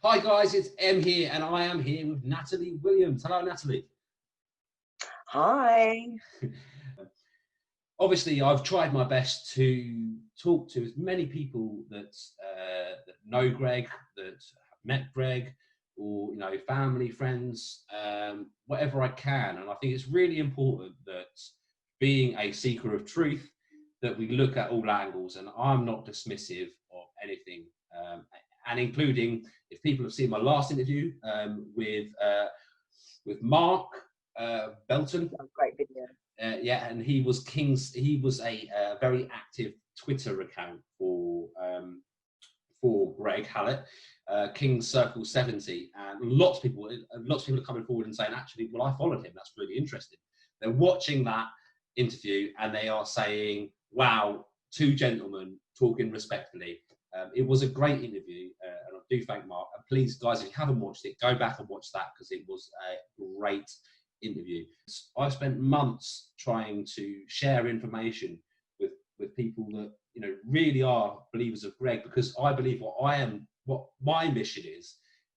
Hi guys, it's Em here, and I am here with Natalie Williams. Hello, Natalie. Hi. Obviously, I've tried my best to talk to as many people that know Greg, that have met Greg, or family, friends, whatever I can. And I think it's really important that, being a seeker of truth, that we look at all angles. And I'm not dismissive of anything, and including, if people have seen my last interview with Mark Belton. Great video. Yeah, and he was a very active Twitter account for Greg Hallett, King's Circle 70, and lots of people are coming forward and saying, actually, well, I followed him. That's really interesting. They're watching that interview and they are saying, wow, two gentlemen talking respectfully. It was a great interview, and I do thank Mark. And please, guys, if you haven't watched it, go back and watch that, because it was a great interview. I've spent months trying to share information with people that really are believers of Greg, because I believe what my mission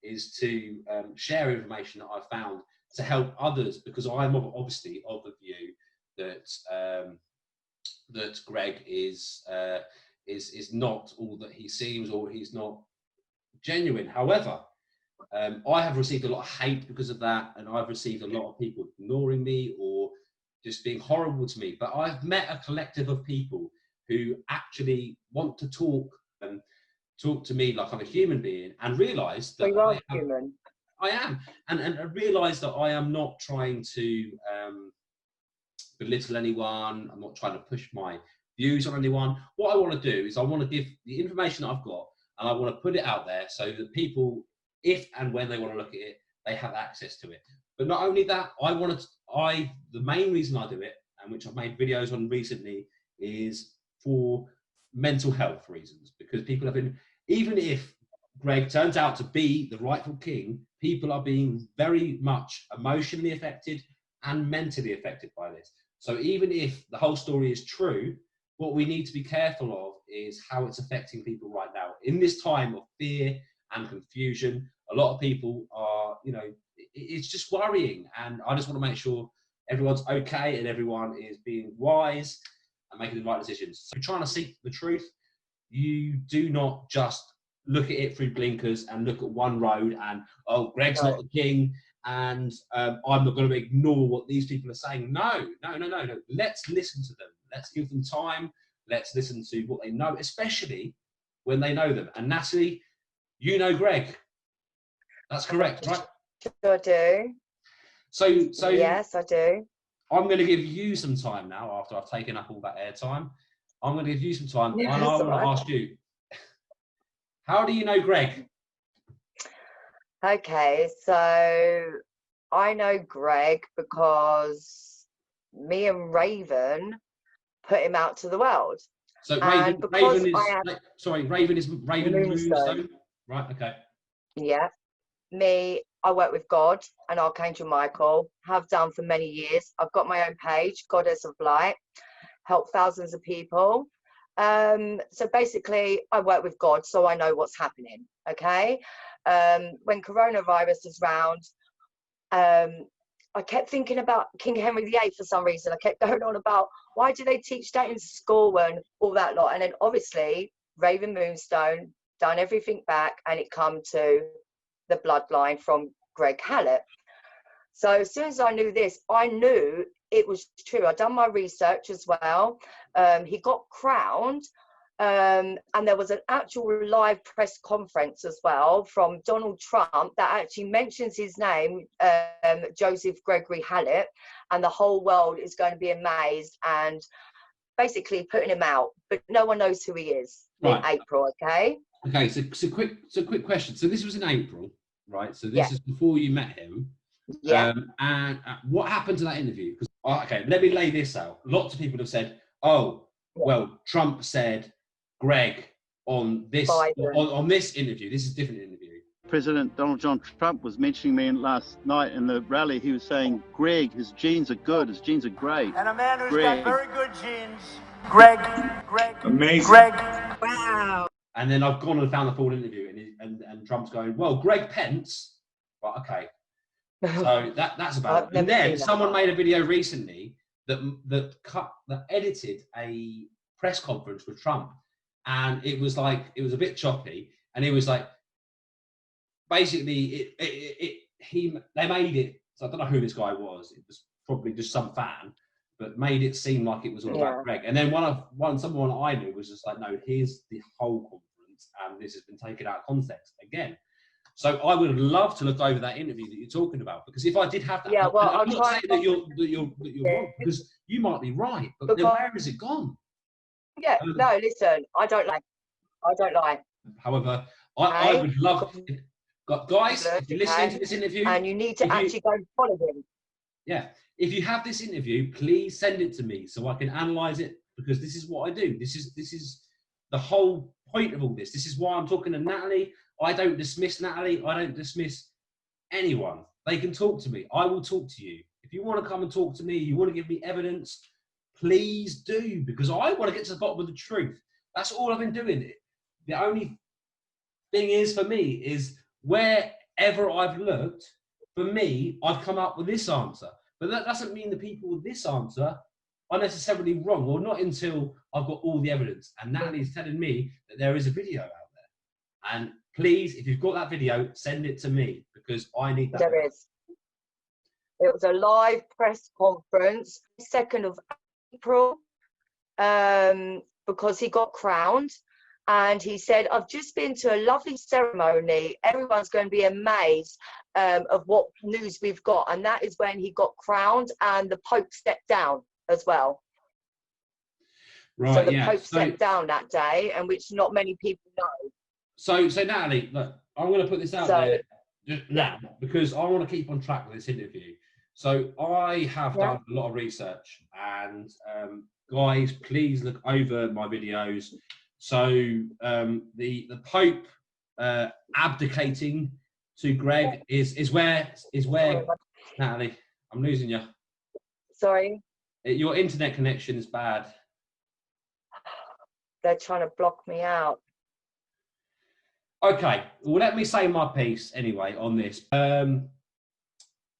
is to share information that I've found to help others, because I'm obviously of the view that that Greg is not all that he seems, or he's not genuine. However, I have received a lot of hate because of that, and I've received a lot of people ignoring me or just being horrible to me. But I've met a collective of people who actually want to talk to me like I'm a human being, and realise that you are human. I am, and realise that I am not trying to belittle anyone. I'm not trying to push my views on anyone. What I want to do is I want to give the information that I've got, and I want to put it out there so that people, if and when they want to look at it, they have access to it. But not only that, the main reason I do it, and which I've made videos on recently, is for mental health reasons. Because people have been, even if Greg turns out to be the rightful king, people are being very much emotionally affected and mentally affected by this. So even if the whole story is true, what we need to be careful of is how it's affecting people right now. In this time of fear and confusion, a lot of people are, it's just worrying. And I just want to make sure everyone's okay and everyone is being wise and making the right decisions. So if you're trying to seek the truth, you do not just look at it through blinkers and look at one road and, oh, Greg's not the king, and I'm not going to ignore what these people are saying. No. Let's listen to them. Let's give them time. Let's listen to what they know, especially when they know them. And Natalie, you know Greg. That's correct, right? Sure do. So yes, I do. I'm going to give you some time now, after I've taken up all that airtime. I'm going to give you some time, and I want to ask you, how do you know Greg? Okay, so I know Greg because me and Raven put him out to the world. So Raven is Moonstone. Right, okay. Yeah. Me, I work with God and Archangel Michael, have done for many years. I've got my own page, Goddess of Light, help thousands of people. So basically, I work with God, so I know what's happening, okay? When coronavirus is round, I kept thinking about King Henry VIII for some reason. I kept going on about, why do they teach that in school and all that lot? And then obviously, Raven Moonstone done everything back, and it come to the bloodline from Greg Hallett. So as soon as I knew this, I knew it was true. I'd done my research as well. He got crowned, and there was an actual live press conference as well from Donald Trump that actually mentions his name, Joseph Gregory Hallett, and the whole world is going to be amazed and basically putting him out. But no one knows who he is in April, okay? Okay, so quick question. So this was in April, right? So this is before you met him. Yeah. And what happened to that interview? Because okay, let me lay this out. Lots of people have said, "Oh, well, Trump said Greg on this on this interview. This is a different interview." President Donald John Trump was mentioning me last night in the rally. He was saying, "Greg, his genes are good. His genes are great." And a man who's got very good genes. Greg. Amazing. Greg. Wow. And then I've gone and found the full interview, and Trump's going, well, Greg Pence, right, okay. So that's about it. And then someone made a video recently that edited a press conference with Trump, and it was a bit choppy, and it was like, basically they made it, so I don't know who this guy was, it was probably just some fan, but made it seem like it was all about Greg. And then someone I knew was just like, no, here's the whole conference, and this has been taken out of context again. So I would love to look over that interview that you're talking about, because if I did have that, I'm not saying that you're wrong, because you might be right, but then where has it gone? Yeah, no, listen, I don't lie. However, I would love, guys, if you're listening to this interview, and you need to actually go and follow him. Yeah, if you have this interview, please send it to me so I can analyze it, because this is what I do. This is the whole point of all this. This is why I'm talking to Natalie. I don't dismiss Natalie. I don't dismiss anyone. They can talk to me. I will talk to you. If you want to come and talk to me, you want to give me evidence, please do, because I want to get to the bottom of the truth. That's all I've been doing. The only thing is, for me, is wherever I've looked, for me, I've come up with this answer. But that doesn't mean the people with this answer are necessarily wrong, or not until I've got all the evidence. And Natalie's telling me that there is a video out there. And please, if you've got that video, send it to me, because I need that. There is. It was a live press conference, 2nd of April, because he got crowned. And he said, I've just been to a lovely ceremony. Everyone's going to be amazed of what news we've got. And that is when he got crowned, and the Pope stepped down as well. Right, so the Pope stepped down that day, and which not many people know. So Natalie, look, I'm going to put this out there just now, because I want to keep on track with this interview. So I have done a lot of research, and guys, please look over my videos. So the Pope abdicating to Greg is where Natalie, I'm losing you. Sorry. Your internet connection is bad. They're trying to block me out. Okay, well, let me say my piece anyway on this.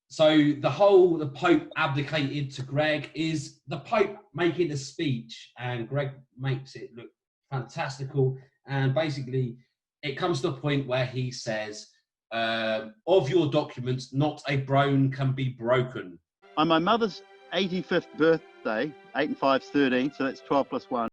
So the Pope abdicated to Greg is the Pope making a speech, and Greg makes it look fantastical. And basically, it comes to a point where he says, of your documents, not a bone can be broken. On my mother's 85th birthday, 8 and 5 is 13, so that's 12 plus 1.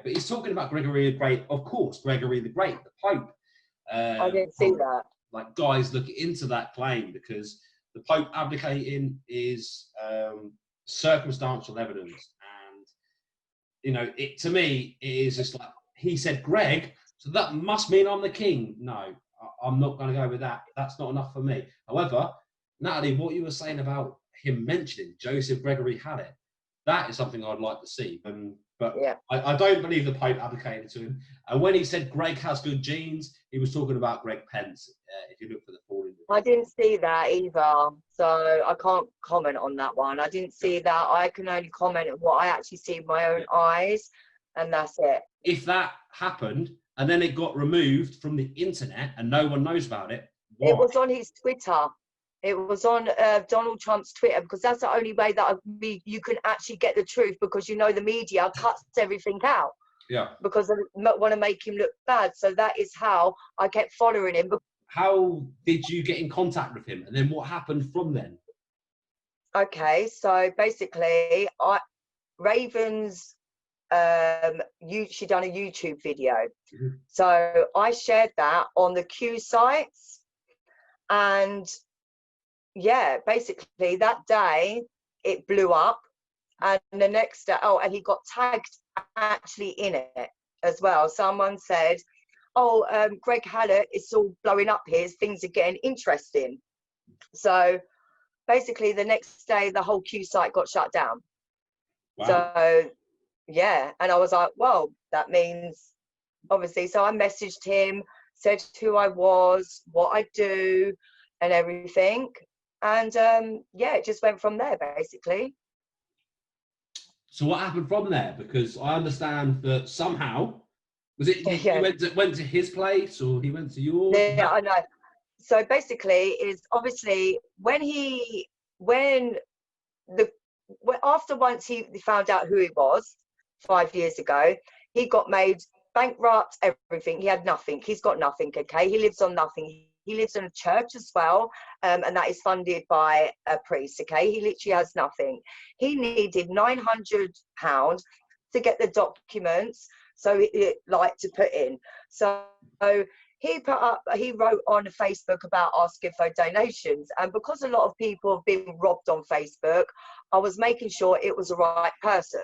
But he's talking about Gregory the Great, of course, Gregory the Great, the Pope. I didn't see that. Like, guys, look into that claim, because the Pope abdicating is circumstantial evidence. And, you know, to me, it is just like, he said Greg, so that must mean I'm the king. No, I'm not going to go with that. That's not enough for me. However, Natalie, what you were saying about him mentioning Joseph Gregory Hallett, that is something I'd like to see. But yeah. I don't believe the Pope abdicated to him. And when he said Greg has good genes, he was talking about Greg Pence, if you look for the full interview. I didn't see that either, so I can't comment on that one. I didn't see that. I can only comment on what I actually see with my own eyes, and that's it. If that happened, and then it got removed from the internet, and no one knows about it, why? It was on his Twitter. It was on Donald Trump's Twitter, because that's the only way that you can actually get the truth, because, you know, the media cuts everything out. Yeah. Because they want to make him look bad. So that is how I kept following him. How did you get in contact with him? And then what happened from then? Okay, so basically, Raven's she done a YouTube video. Mhm. So I shared that on the Q sites, and yeah, basically that day it blew up, and the next day, oh, and he got tagged actually in it as well. Someone said, "Oh, Greg Hallett, it's all blowing up here. Things are getting interesting." So basically, the next day, the whole Q site got shut down. Wow. So yeah, and I was like, well, that means obviously. So I messaged him, said who I was, what I do, and everything, and yeah, it just went from there basically. So what happened from there? Because I understand that somehow, was it you Yeah, went to his place or he went to yours? yeah, I know. So basically, is obviously when the after once he found out who he was 5 years ago, he got made bankrupt, everything. He had nothing. He's got nothing. Okay, he lives on nothing. He lives in a church as well, and that is funded by a priest. Okay, he literally has nothing. He needed £900 to get the documents, so like to put in. So he wrote on Facebook about asking for donations, and because a lot of people have been robbed on Facebook, I was making sure it was the right person.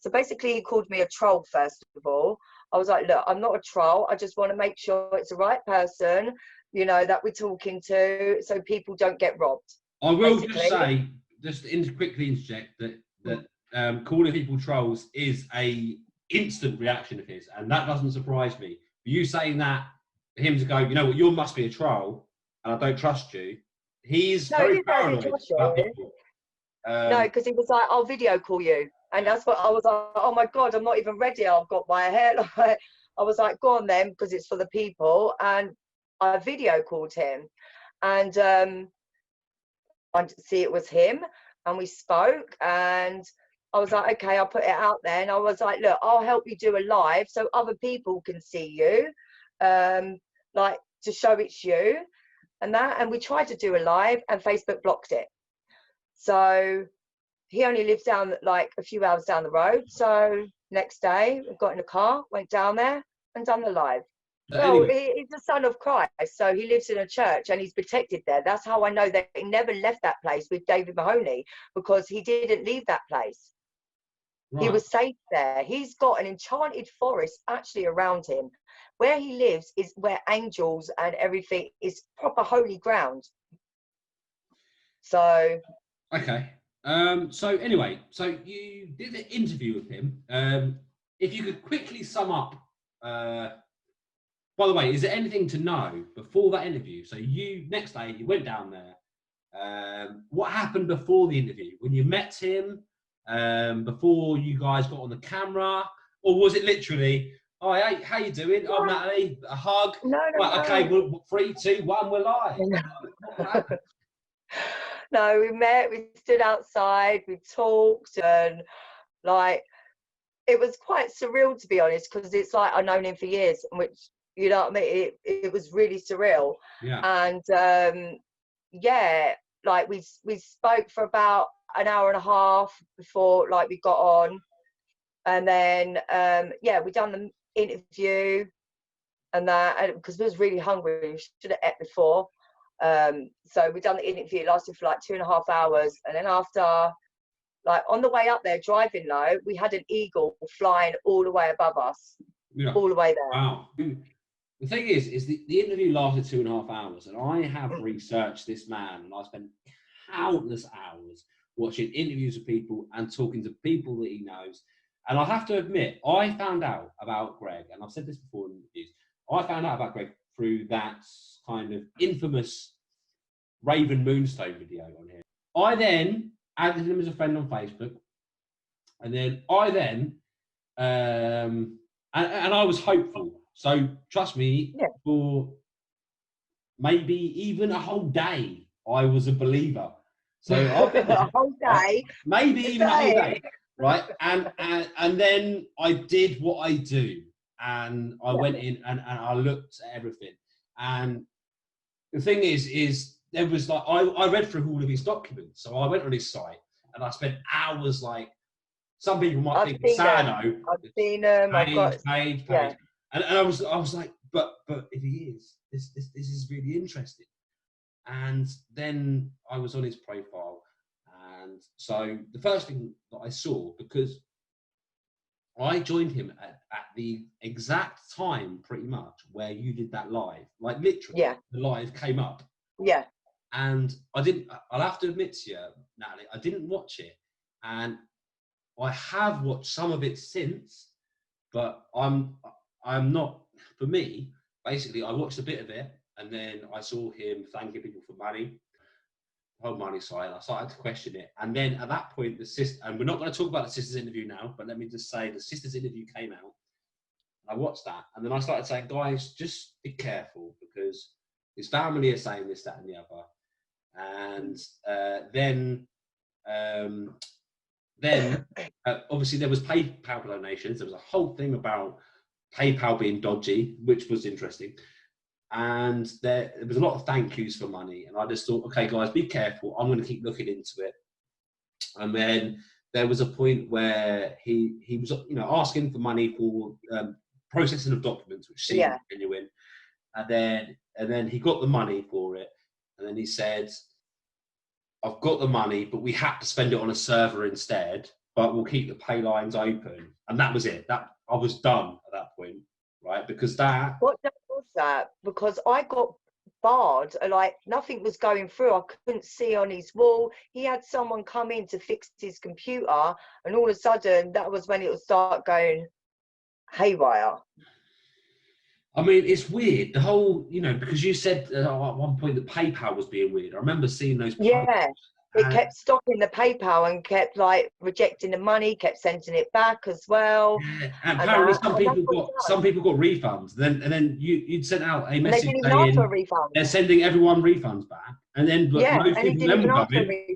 So basically he called me a troll. First of all, I was like, look, I'm not a troll, I just want to make sure it's the right person, you know, that we're talking to, so people don't get robbed. I will Basically. just say, quickly interject that calling people trolls is a instant reaction of his, and that doesn't surprise me. You saying that, for him to go, you know what, you must be a troll, and I don't trust you. He's No, very he don't paranoid trust about you. people. No, because he was like, I'll video call you. And that's what I was like, oh my God, I'm not even ready. I've got my hair. Like, I was like, go on then, because it's for the people. And I video called him. And I see it was him. And we spoke. And I was like, okay, I'll put it out there. And I was like, look, I'll help you do a live so other people can see you. Like, to show it's you. And that. And we tried to do a live, and Facebook blocked it. So he only lives down like a few hours down the road. So next day, we got in a car, went down there, and done the live. Well, Anyway, he's the son of Christ, so he lives in a church and he's protected there. That's how I know that he never left that place with David Mahoney, because he didn't leave that place. right. He was safe there. He's got an enchanted forest actually around him. Where he lives is where angels and everything is proper holy ground. So Okay. So anyway, so you did an interview with him. If you could quickly sum up, by the way, is there anything to know before that interview? So you, next day, you went down there. What happened before the interview? When you met him, before you guys got on the camera? Or was it literally, oh, hey, how you doing? I'm Natalie, a hug. no. Right, okay, well, 3, 2, 1, we're live. What happened? No, we met, we stood outside, we talked, and like it was quite surreal, to be honest, because it's like I've known him for years, which, you know what I mean, it was really surreal. Yeah. And yeah, like we spoke for about an hour and a half before like we got on, and then yeah, we done the interview and that, because we was really hungry, we should have ate before. So we done the interview, it lasted for like 2.5 hours, and then after, like on the way up there driving low, we had an eagle flying all the way above us. Yeah. All the way there. Wow. The thing is the interview lasted 2.5 hours, and I have researched this man, and I spent countless hours watching interviews with people and talking to people that he knows. And I have to admit, I found out about Greg, and I've said this before in interviews, I found out about Greg through that kind of infamous Raven Moonstone video on here. I then added him as a friend on Facebook, and then and I was hopeful. So trust me, Yeah. for maybe even a whole day, I was a believer. So a whole day, maybe even a whole day, right? And then I did what I do, and I went in and I looked at everything. And the thing is there was like, I read through all of his documents. So I went on his site and I spent hours, like, some people might think it's Sano. I've seen them. I've got page. Yeah. And I was like, but if he is, this is really interesting. And then I was on his profile. And so the first thing that I saw, because I joined him at the exact time, pretty much, where you did that live. Like, literally, the live came up. Yeah. And I'll have to admit to you, Natalie, I didn't watch it. And I have watched some of it since, but I'm not, for me, basically, I watched a bit of it, and then I saw him thanking people for money. Whole money side, I started to question it, and then at that point, the sister, and we're not going to talk about the sister's interview now, but let me just say the sister's interview came out. I watched that, and then I started saying, guys, just be careful, because his family are saying this, that, and the other. And then obviously there was PayPal donations. There was a whole thing about PayPal being dodgy, which was interesting. And there was a lot of thank yous for money, and I just thought, okay, guys, be careful. I'm going to keep looking into it. And then there was a point where he was, asking for money for processing of documents, which seemed genuine. And then he got the money for it, and then he said, "I've got the money, but we had to spend it on a server instead. But we'll keep the pay lines open." And that was it. That I was done at that point, right? Because that. What was that? Because I got barred, like nothing was going through. I couldn't see on his wall. He had someone come in to fix his computer, and all of a sudden, that was when it would start going haywire. I mean, it's weird. The whole, because you said at one point that PayPal was being weird. I remember seeing those posts. Yeah. It kept stopping the PayPal and kept like rejecting the money, kept sending it back as well. Yeah, and apparently some people got refunds. And then you'd sent out a message saying they're sending everyone refunds back. And then most people then were going,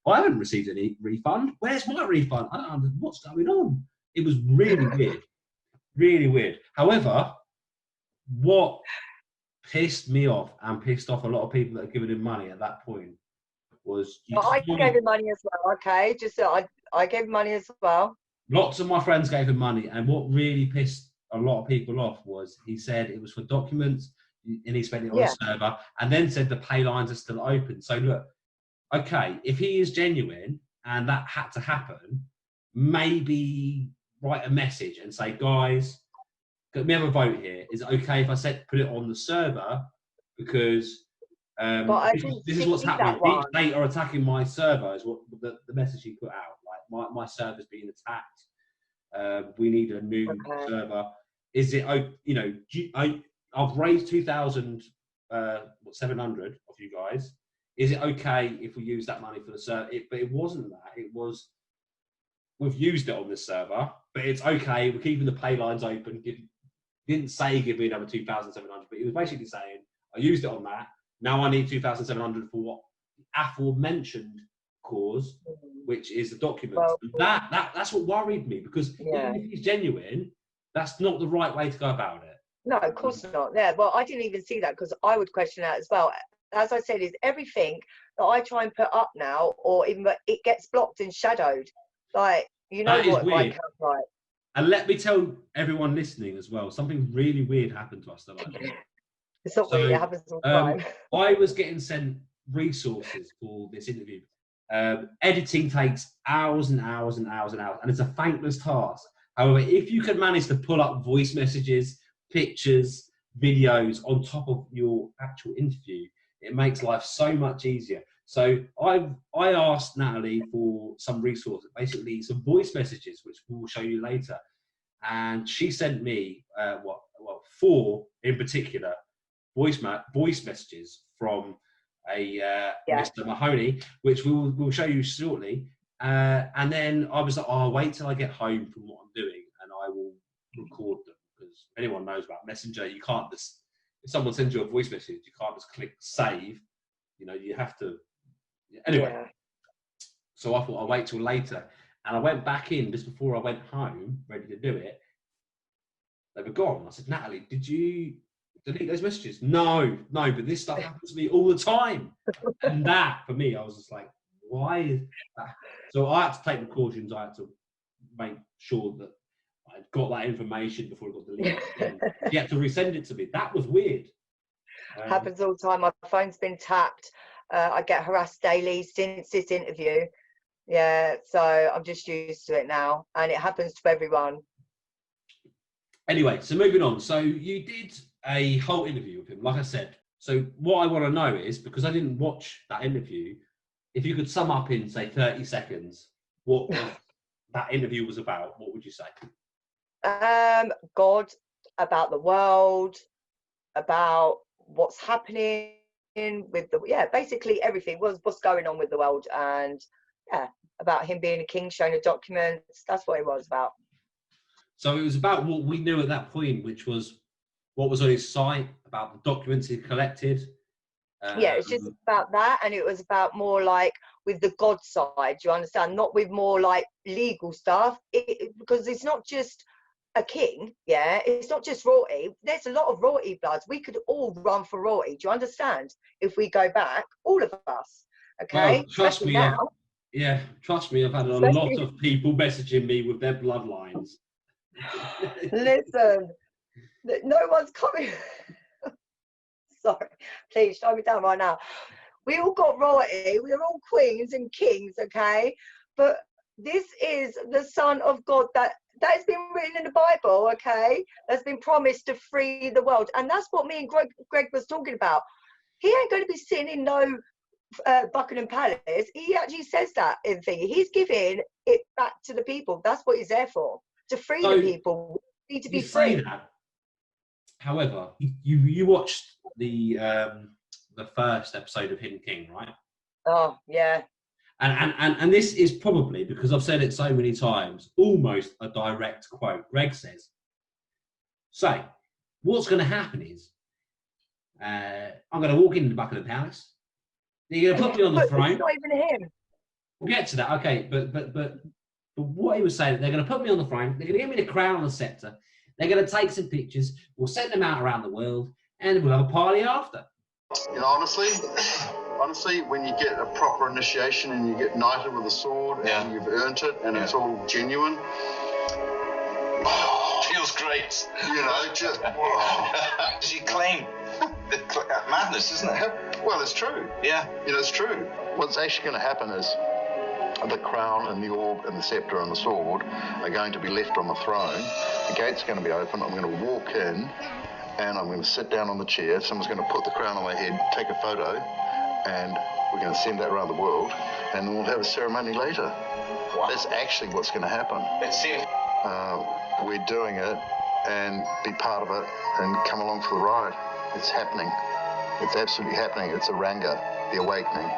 I haven't received any refund. Where's my refund? I don't know what's going on. It was really weird. Really weird. However, what pissed me off and pissed off a lot of people that had given him money at that point was... I gave him money as well, okay? Just I gave him money as well. Lots of my friends gave him money, and what really pissed a lot of people off was he said it was for documents, and he spent it on a server, and then said the pay lines are still open. So look, okay, if he is genuine and that had to happen, maybe write a message and say, guys, we have a vote here. Is it okay if I put it on the server? Because this is what's happening. Deep State are attacking my server, is what the message he put out. Like, my server's being attacked. We need a new server. Is it, I've raised 2,700 of you guys. Is it okay if we use that money for the server? But it wasn't that. It was, we've used it on this server, but it's okay. We're keeping the pay lines open. Didn't say give me another 2,700, but he was basically saying, I used it on that. Now I need 2,700 for what the aforementioned cause, which is the documents. Well, that's what worried me, because even if he's genuine, that's not the right way to go about it. No, of course not. Yeah, well, I didn't even see that, because I would question that as well. As I said, is everything that I try and put up now, or even it gets blocked and shadowed. Like, what my account's like. And let me tell everyone listening as well, something really weird happened to us that I did. It's not weird, it happens all the time. I was getting sent resources for this interview. Editing takes hours and hours and hours and hours, and it's a thankless task. However, if you can manage to pull up voice messages, pictures, videos on top of your actual interview, it makes life so much easier. So I asked Natalie for some resources, basically some voice messages, which we'll show you later. And she sent me, 4 in particular, voice messages from a Mr. Mahoney, which we'll show you shortly. And then I was like, I'll wait till I get home from what I'm doing, and I will record them. Because anyone knows about Messenger, you can't just, if someone sends you a voice message, you can't just click save. You have to. Anyway, so I thought I'll wait till later, and I went back in just before I went home, ready to do it. They were gone. I said, Natalie, did you delete those messages. No, but this stuff happens to me all the time. And that, for me, I was just like, why is that? So I had to take precautions. I had to make sure that I got that information before it got deleted again. She had to resend it to me. That was weird. Happens all the time. My phone's been tapped. I get harassed daily since this interview. Yeah, so I'm just used to it now, and it happens to everyone. Anyway, so moving on. So you did a whole interview with him, like I said. So what I want to know is, because I didn't watch that interview, if you could sum up in, say, 30 seconds what that interview was about, what would you say? God, about the world, about what's happening with the, basically everything, what's going on with the world, and about him being a king, showing the documents. That's what it was about. So it was about what we knew at that point, which was what was on his site, about the documents he collected. It's just about that, and it was about more like with the God side, you understand, not with more like legal stuff, because it's not just a king, it's not just royalty. There's a lot of royalty bloods. We could all run for royalty, do you understand? If we go back, all of us, okay? Well, trust me, trust me, I've had a lot of people messaging me with their bloodlines. Listen, no one's coming. Sorry, please slow me down right now. We all got royalty. We're all queens and kings, okay? But this is the Son of God that has been written in the Bible, okay? That's been promised to free the world. And that's what me and Greg was talking about. He ain't going to be sitting in no Buckingham Palace. He actually says that in the thing. He's giving it back to the people. That's what he's there for, to free the people. We need to be free. That. However, you watched the first episode of Hidden King, right? Oh, yeah. And this is probably, because I've said it so many times, almost a direct quote. Greg says, so what's going to happen is I'm going to walk into the Buckingham Palace. They're going to put me on the throne. It's not even him. We'll get to that. Okay, but what he was saying, they're going to put me on the throne. They're going to give me the crown and the scepter. They're going to take some pictures. We'll send them out around the world, and we'll have a party after. You know, honestly, when you get a proper initiation and you get knighted with a sword and you've earned it and it's all genuine, feels great. You know, just Does he claim madness, isn't it? Well, it's true. Yeah. You know, it's true. What's actually going to happen is the crown and the orb and the scepter and the sword are going to be left on the throne. The gate's going to be open. I'm going to walk in and I'm going to sit down on the chair. Someone's going to put the crown on my head, take a photo, and we're going to send that around the world, and then we'll have a ceremony later. Wow. That's actually what's going to happen. Let's see. We're doing it, and be part of it, and come along for the ride. It's happening. It's absolutely happening. It's a Ranga, the awakening.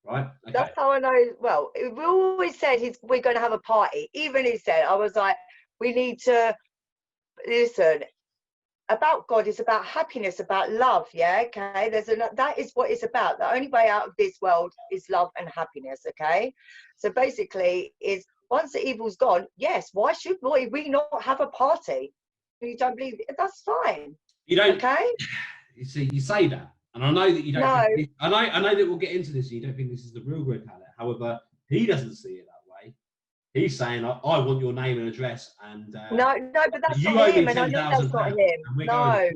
Right. Okay. That's how I know. Well, we always said we're going to have a party. Even he said, I was like, we need to listen. About God is about happiness, about love. Yeah, okay. That is what it's about. The only way out of this world is love and happiness. Okay. So basically, is once the evil's gone, yes. Why should we not have a party? You don't believe it? That's fine. You don't. Okay. You see, you say that. And I know that you don't. No. I know that we'll get into this. And you don't think this is the real Greg Hallett. However, he doesn't see it that way. He's saying, "I want your name and address." And no, but that's not him, and I know that's not him. No,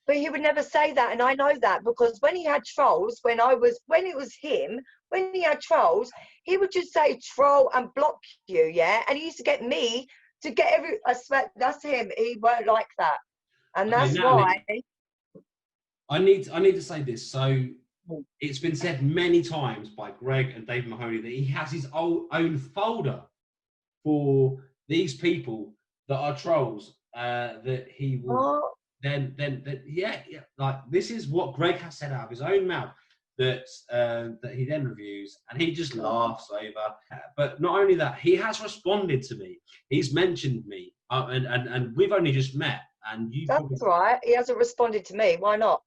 but he would never say that, and I know that because when he had trolls, when it was him, when he had trolls, he would just say troll and block you, and he used to get me to get I swear that's him. He weren't like that, and that's Natalie, why. I need to say this. So it's been said many times by Greg and David Mahoney that he has his own folder for these people that are trolls. That he will then like this is what Greg has said out of his own mouth that he then reviews, and he just laughs over. But not only that, he has responded to me. He's mentioned me, and we've only just met. And that's right. He hasn't responded to me. Why not?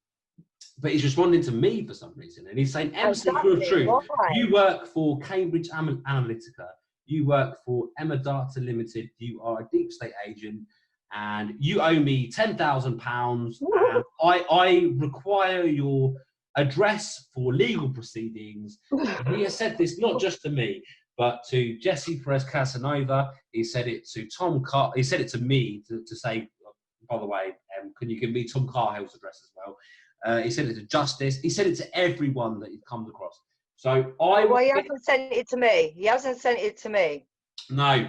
But he's responding to me for some reason, and he's saying, "MC Crew of Truth, you work for Cambridge Analytica. You work for Emma Data Limited. You are a deep state agent, and you owe me £10,000. And I require your address for legal proceedings. And he has said this not just to me, but to Jesse Perez Casanova. He said it to Tom Car. He said it to me to say, by the way, can you give me Tom Carhill's address as well? He said it to Justice. He said it to everyone that he'd come across. So well, he hasn't sent it to me. He hasn't sent it to me. No,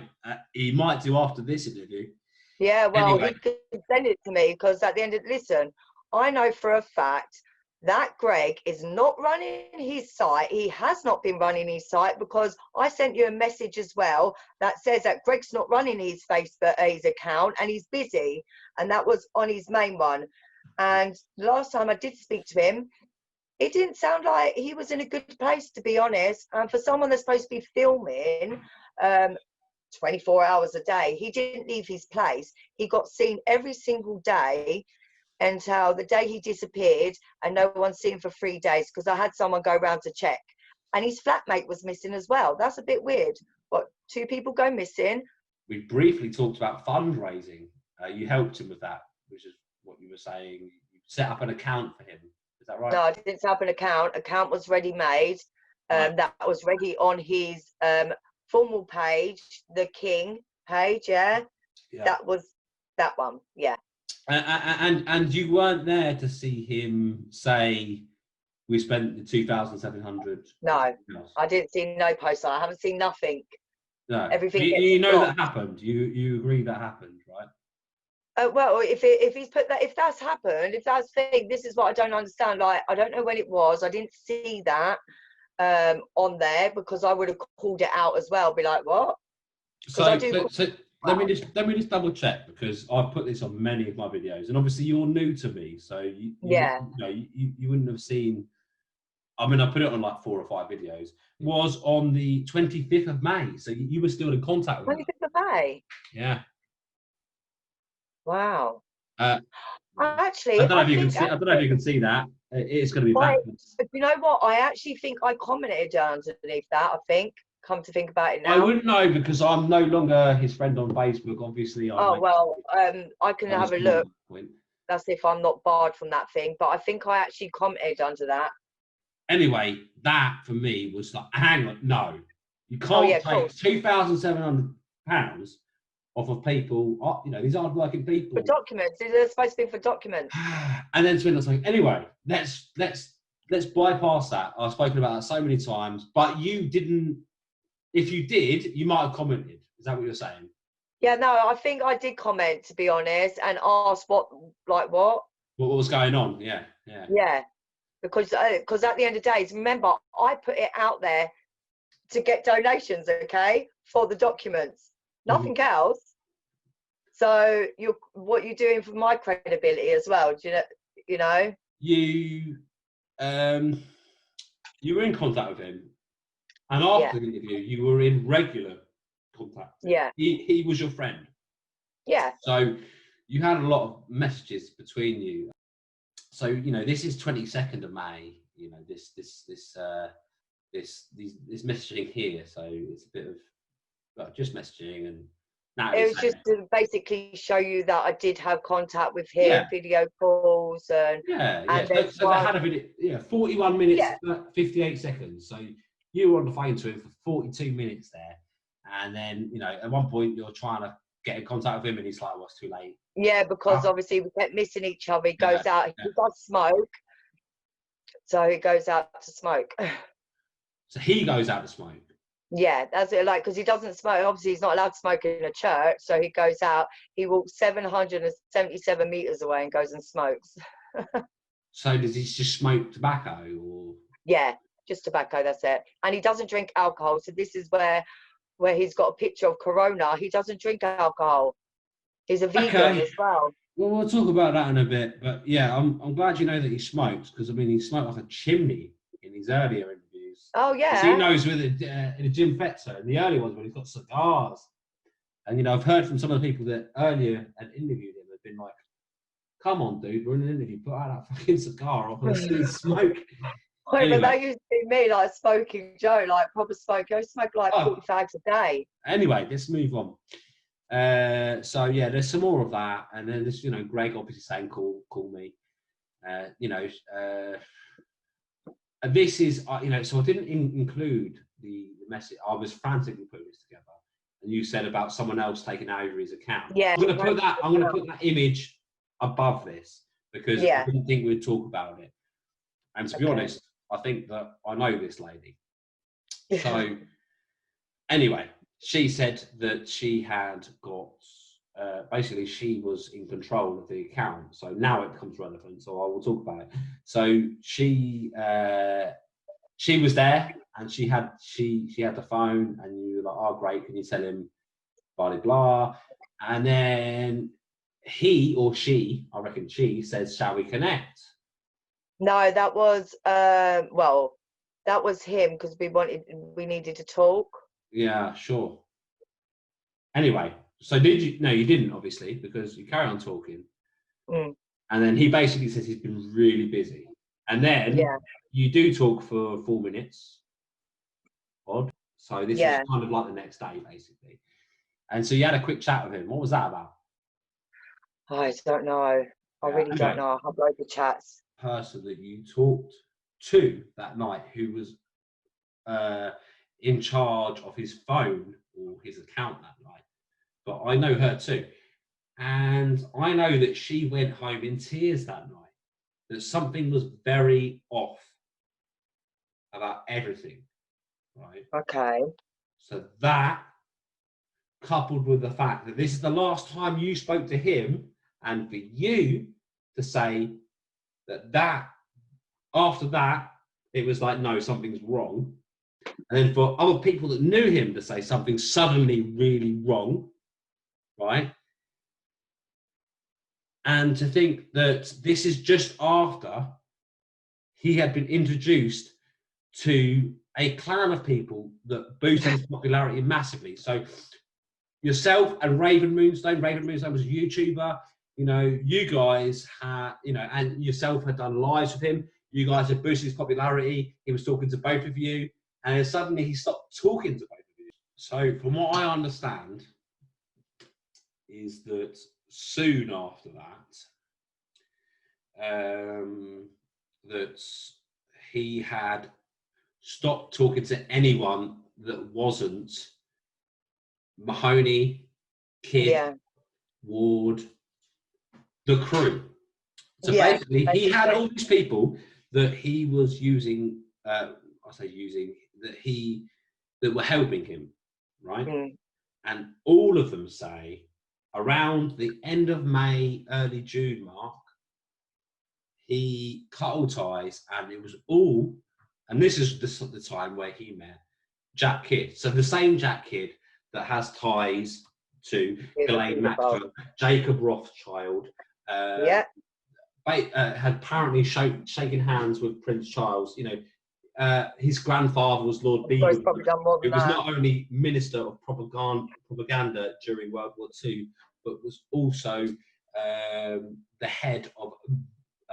he might do after this interview. Yeah, well, Anyway. he could send it to me, because at the end of, listen, I know for a fact that Greg is not running his site. He has not been running his site, because I sent you a message as well that says that Greg's not running his Facebook, his account, and he's busy. And that was on his main one. And last time I did speak to him, it didn't sound like he was in a good place, to be honest. And for someone that's supposed to be filming 24 hours a day, he didn't leave his place. He got seen every single day until the day he disappeared, and no one's seen him for 3 days, because I had someone go round to check. And his flatmate was missing as well. That's a bit weird. What, 2 people go missing? We briefly talked about fundraising. You helped him with that, which is what you were saying. You set up an account for him. Is that right? No, I didn't set up an account. Account was ready made. Right. That was ready on his formal page, the King page. Yeah. That was that one. Yeah. And you weren't there to see him say, we spent the 2,700. No, I didn't see no post. I haven't seen nothing. No. Everything. You know that happened. You agree that happened, right? Well, if he's put that, if that's happened, if that's thing, this is what I don't understand. Like, I don't know when it was. I didn't see that on there, because I would have called it out as well. Be like, what? So let me just double check, because I've put this on many of my videos, and obviously you're new to me, so you wouldn't have seen. I mean, I put it on like 4 or 5 videos. It was on the 25th of May, so you were still in contact with 25th of May. Yeah. Wow. Actually, I don't know if you can see that. It's going to be backwards. You know what? I actually think I commented underneath that. I think. Come to think about it now. I wouldn't know, because I'm no longer his friend on Facebook. Obviously. I can have a look. That's if I'm not barred from that thing. But I think I actually commented under that. Anyway, that for me was like, hang on, no, you can't take £2,700 off of people. You know, these aren't working people. For documents, they're supposed to be for documents. And then Swindler's like, anyway, let's bypass that. I've spoken about that so many times, but you didn't. If you did, you might have commented. Is that what you're saying? Yeah, no, I think I did comment, to be honest, and ask what was going on. Yeah. Because at the end of the day, remember, I put it out there to get donations, okay, for the documents, nothing else. So what you're doing for my credibility as well. Do you know? You were in contact with him, and after the interview, you were in regular contact. Yeah. He was your friend. Yeah. So you had a lot of messages between you. So, you know, this is 22nd of May, you know, this messaging here. So it's a bit of just messaging, and Natalie, it was just to basically show you that I did have contact with him, video calls and so they had a video, 41 minutes, 58 seconds. So you were on the phone to him for 42 minutes there, and then, you know, at one point you're trying to get in contact with him, and he's like, well, it's too late. Yeah, because obviously we kept missing each other. He goes out, he does smoke, so he goes out to smoke. So he goes out to smoke? Yeah, that's it. Like, because he doesn't smoke. Obviously, he's not allowed to smoke in a church, so he goes out. He walks 777 meters away and goes and smokes. So does he just smoke tobacco, or? Yeah, just tobacco. That's it. And he doesn't drink alcohol. So this is where he's got a picture of Corona. He doesn't drink alcohol. He's a vegan as well. Well, we'll talk about that in a bit. But yeah, I'm glad you know that he smokes, because I mean, he smoked like a chimney in his earlier interviews. Oh yeah. He knows with in a Jim Fetzer, in the early ones when he's got cigars. And you know, I've heard from some of the people that earlier had interviewed him have been like, "Come on, dude, we're in an interview. Put out that fucking cigar off and see smoke." Wait, Anyway. but that used to be me, like Smoking Joe, like proper smoke. I used to smoke like 40 fags a day. Anyway, let's move on. So yeah, there's some more of that, and then there's, you know, Greg obviously saying call me. You know, and this is, you know, so I didn't include the message. I was frantically putting this together, and you said about someone else taking over his account. Yeah, I'm going to put that image above this because I didn't think we'd talk about it. And to be honest, I think that I know this lady. So anyway, she said that she had got, basically she was in control of the account. So now it becomes relevant, so I will talk about it. So she was there, and she had the phone, and you were like, oh great, can you tell him blah blah blah. And then he or she, I reckon she, says, shall we connect? No, that was well, that was him, because we needed to talk. Yeah, sure. Anyway, so did you? No, you didn't, obviously, because you carry on talking. And then he basically says he's been really busy. And then you do talk for 4 minutes. Odd. So this is kind of like the next day, basically. And so you had a quick chat with him. What was that about? I don't know. I really don't know. I have loads of chats. Person that you talked to that night who was in charge of his phone or his account that night. But I know her too. And I know that she went home in tears that night. That something was very off about everything. Right? Okay. So that, coupled with the fact that this is the last time you spoke to him, and for you to say that after that, it was like, no, something's wrong. And then for other people that knew him to say something's suddenly really wrong, right? And to think that this is just after he had been introduced to a clan of people that boosted his popularity massively. So yourself and Raven Moonstone was a YouTuber. You know, you guys had, you know, and yourself had done lives with him. You guys had boosted his popularity. He was talking to both of you, and then suddenly he stopped talking to both of you. So from what I understand is that soon after that, that he had stopped talking to anyone that wasn't Mahoney, Kid, Ward, the crew. So basically, he had all these people that he was using, that were helping him, right? And all of them say around the end of May, early June mark, he cut all ties, and it was all, and this is the time where he met Jack Kidd. So the same Jack Kidd that has ties to Ghislaine Maxwell, Jacob Rothschild, had apparently shaken hands with Prince Charles. You know, his grandfather was Lord Beaver, who was not only Minister of Propaganda during World War II, but was also the head of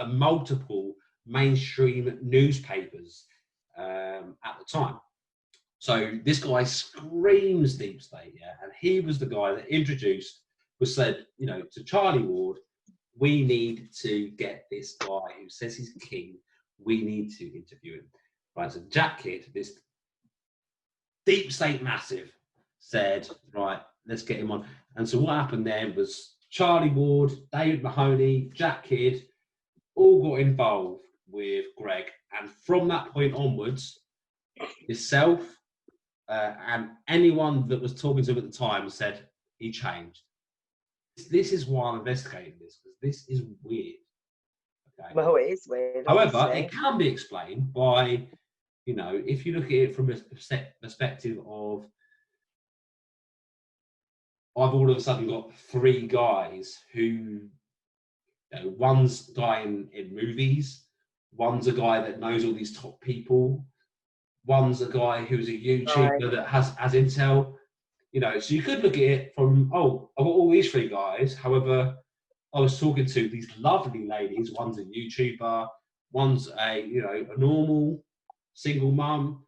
multiple mainstream newspapers at the time. So this guy screams deep state, and he was the guy that said, you know, to Charlie Ward, we need to get this guy who says he's king, we need to interview him. Right, so Jack Kidd, this deep state massive, said, right, let's get him on. And so what happened there was Charlie Ward, David Mahoney, Jack Kidd, all got involved with Greg. And from that point onwards, yourself and anyone that was talking to him at the time said he changed. This is why I'm investigating this, because this is weird. Okay? Well, it is weird. However, obviously. it can be explained by, you know, if you look at it from a perspective of, I've all of a sudden got 3 guys who, you know, one's a guy in movies, one's a guy that knows all these top people, one's a guy who's a YouTuber that has intel, you know. So you could look at it from, oh, I've got all these 3 guys. However, I was talking to these lovely ladies. One's a YouTuber, One's a normal single mum.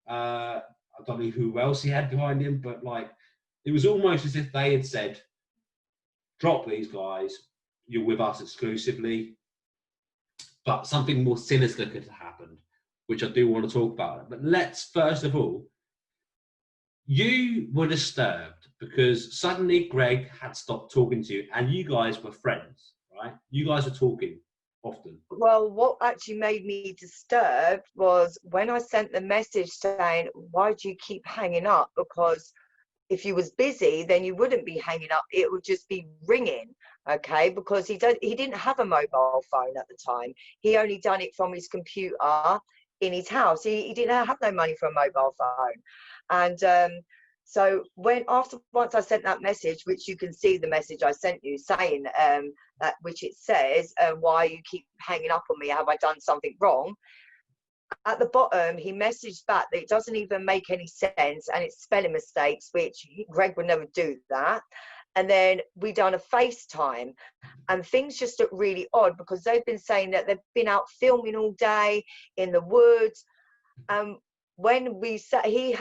I don't know who else he had behind him, but like it was almost as if they had said, "Drop these guys. You're with us exclusively." But something more sinister could have happened, which I do want to talk about. But let's first of all, you were disturbed because suddenly Greg had stopped talking to you, and you guys were friends, right? You guys were talking often. Well, what actually made me disturbed was when I sent the message saying, why do you keep hanging up? Because if you was busy, then you wouldn't be hanging up. It would just be ringing, okay? Because he didn't have a mobile phone at the time. He only done it from his computer in his house. He didn't have no money for a mobile phone. And so once I sent that message, which you can see the message I sent you saying that, which it says, why you keep hanging up on me? Have I done something wrong? At the bottom, he messaged back that it doesn't even make any sense and it's spelling mistakes, which Greg would never do that. And then we done a FaceTime, and things just look really odd because they've been saying that they've been out filming all day in the woods. When we sat, he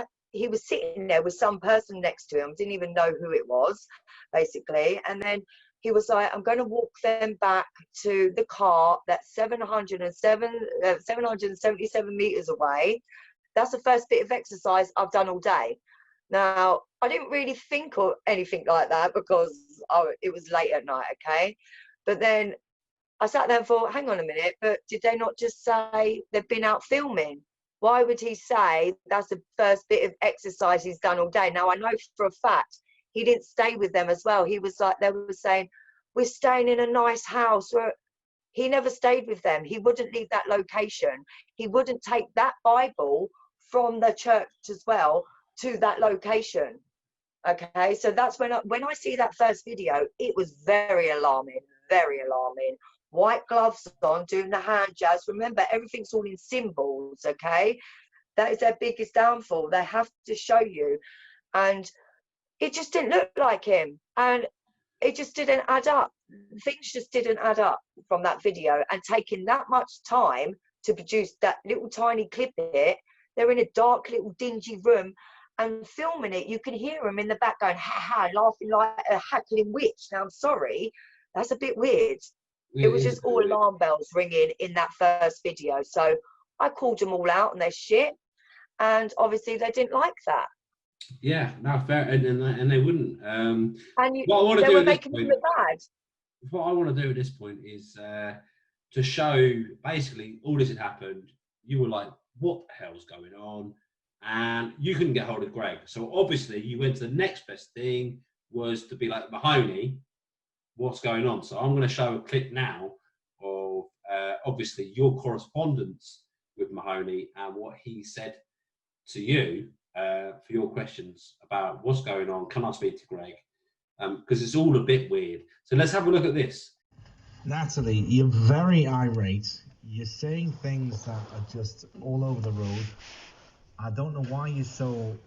was sitting there with some person next to him, didn't even know who it was, basically. And then he was like, I'm going to walk them back to the car that's 777 meters away. That's the first bit of exercise I've done all day. Now, I didn't really think or anything like that because it was late at night, okay? But then I sat there and thought, hang on a minute, but did they not just say they've been out filming? Why would he say that's the first bit of exercise he's done all day? Now, I know for a fact he didn't stay with them as well. He was like, they were saying, we're staying in a nice house. He never stayed with them. He wouldn't leave that location. He wouldn't take that Bible from the church as well to that location. Okay, so that's when I see that first video, it was very alarming, very alarming. White gloves on, doing the hand jazz. Remember, everything's all in symbols, okay? That is their biggest downfall. They have to show you. And it just didn't look like him. And it just didn't add up. Things just didn't add up from that video. And taking that much time to produce that little tiny clip of it, they're in a dark little dingy room and filming it. You can hear him in the back going, ha ha, laughing like a hackling witch. Now, I'm sorry, that's a bit weird. It was just all alarm bells ringing in that first video. So I called them all out and they're shit. And obviously they didn't like that. Yeah, no, fair, and they wouldn't. And what I want to they do were at this making point, it look bad. what I want to do at this point is to show basically all this had happened. You were like, what the hell's going on? And you couldn't get hold of Greg. So obviously you went to the next best thing, was to be like, Mahoney, what's going on? So I'm going to show a clip now of obviously your correspondence with Mahoney and what he said to you for your questions about what's going on. Can I speak to Greg? Because it's all a bit weird. So let's have a look at this. Natalie, you're very irate. You're saying things that are just all over the road. I don't know why you're so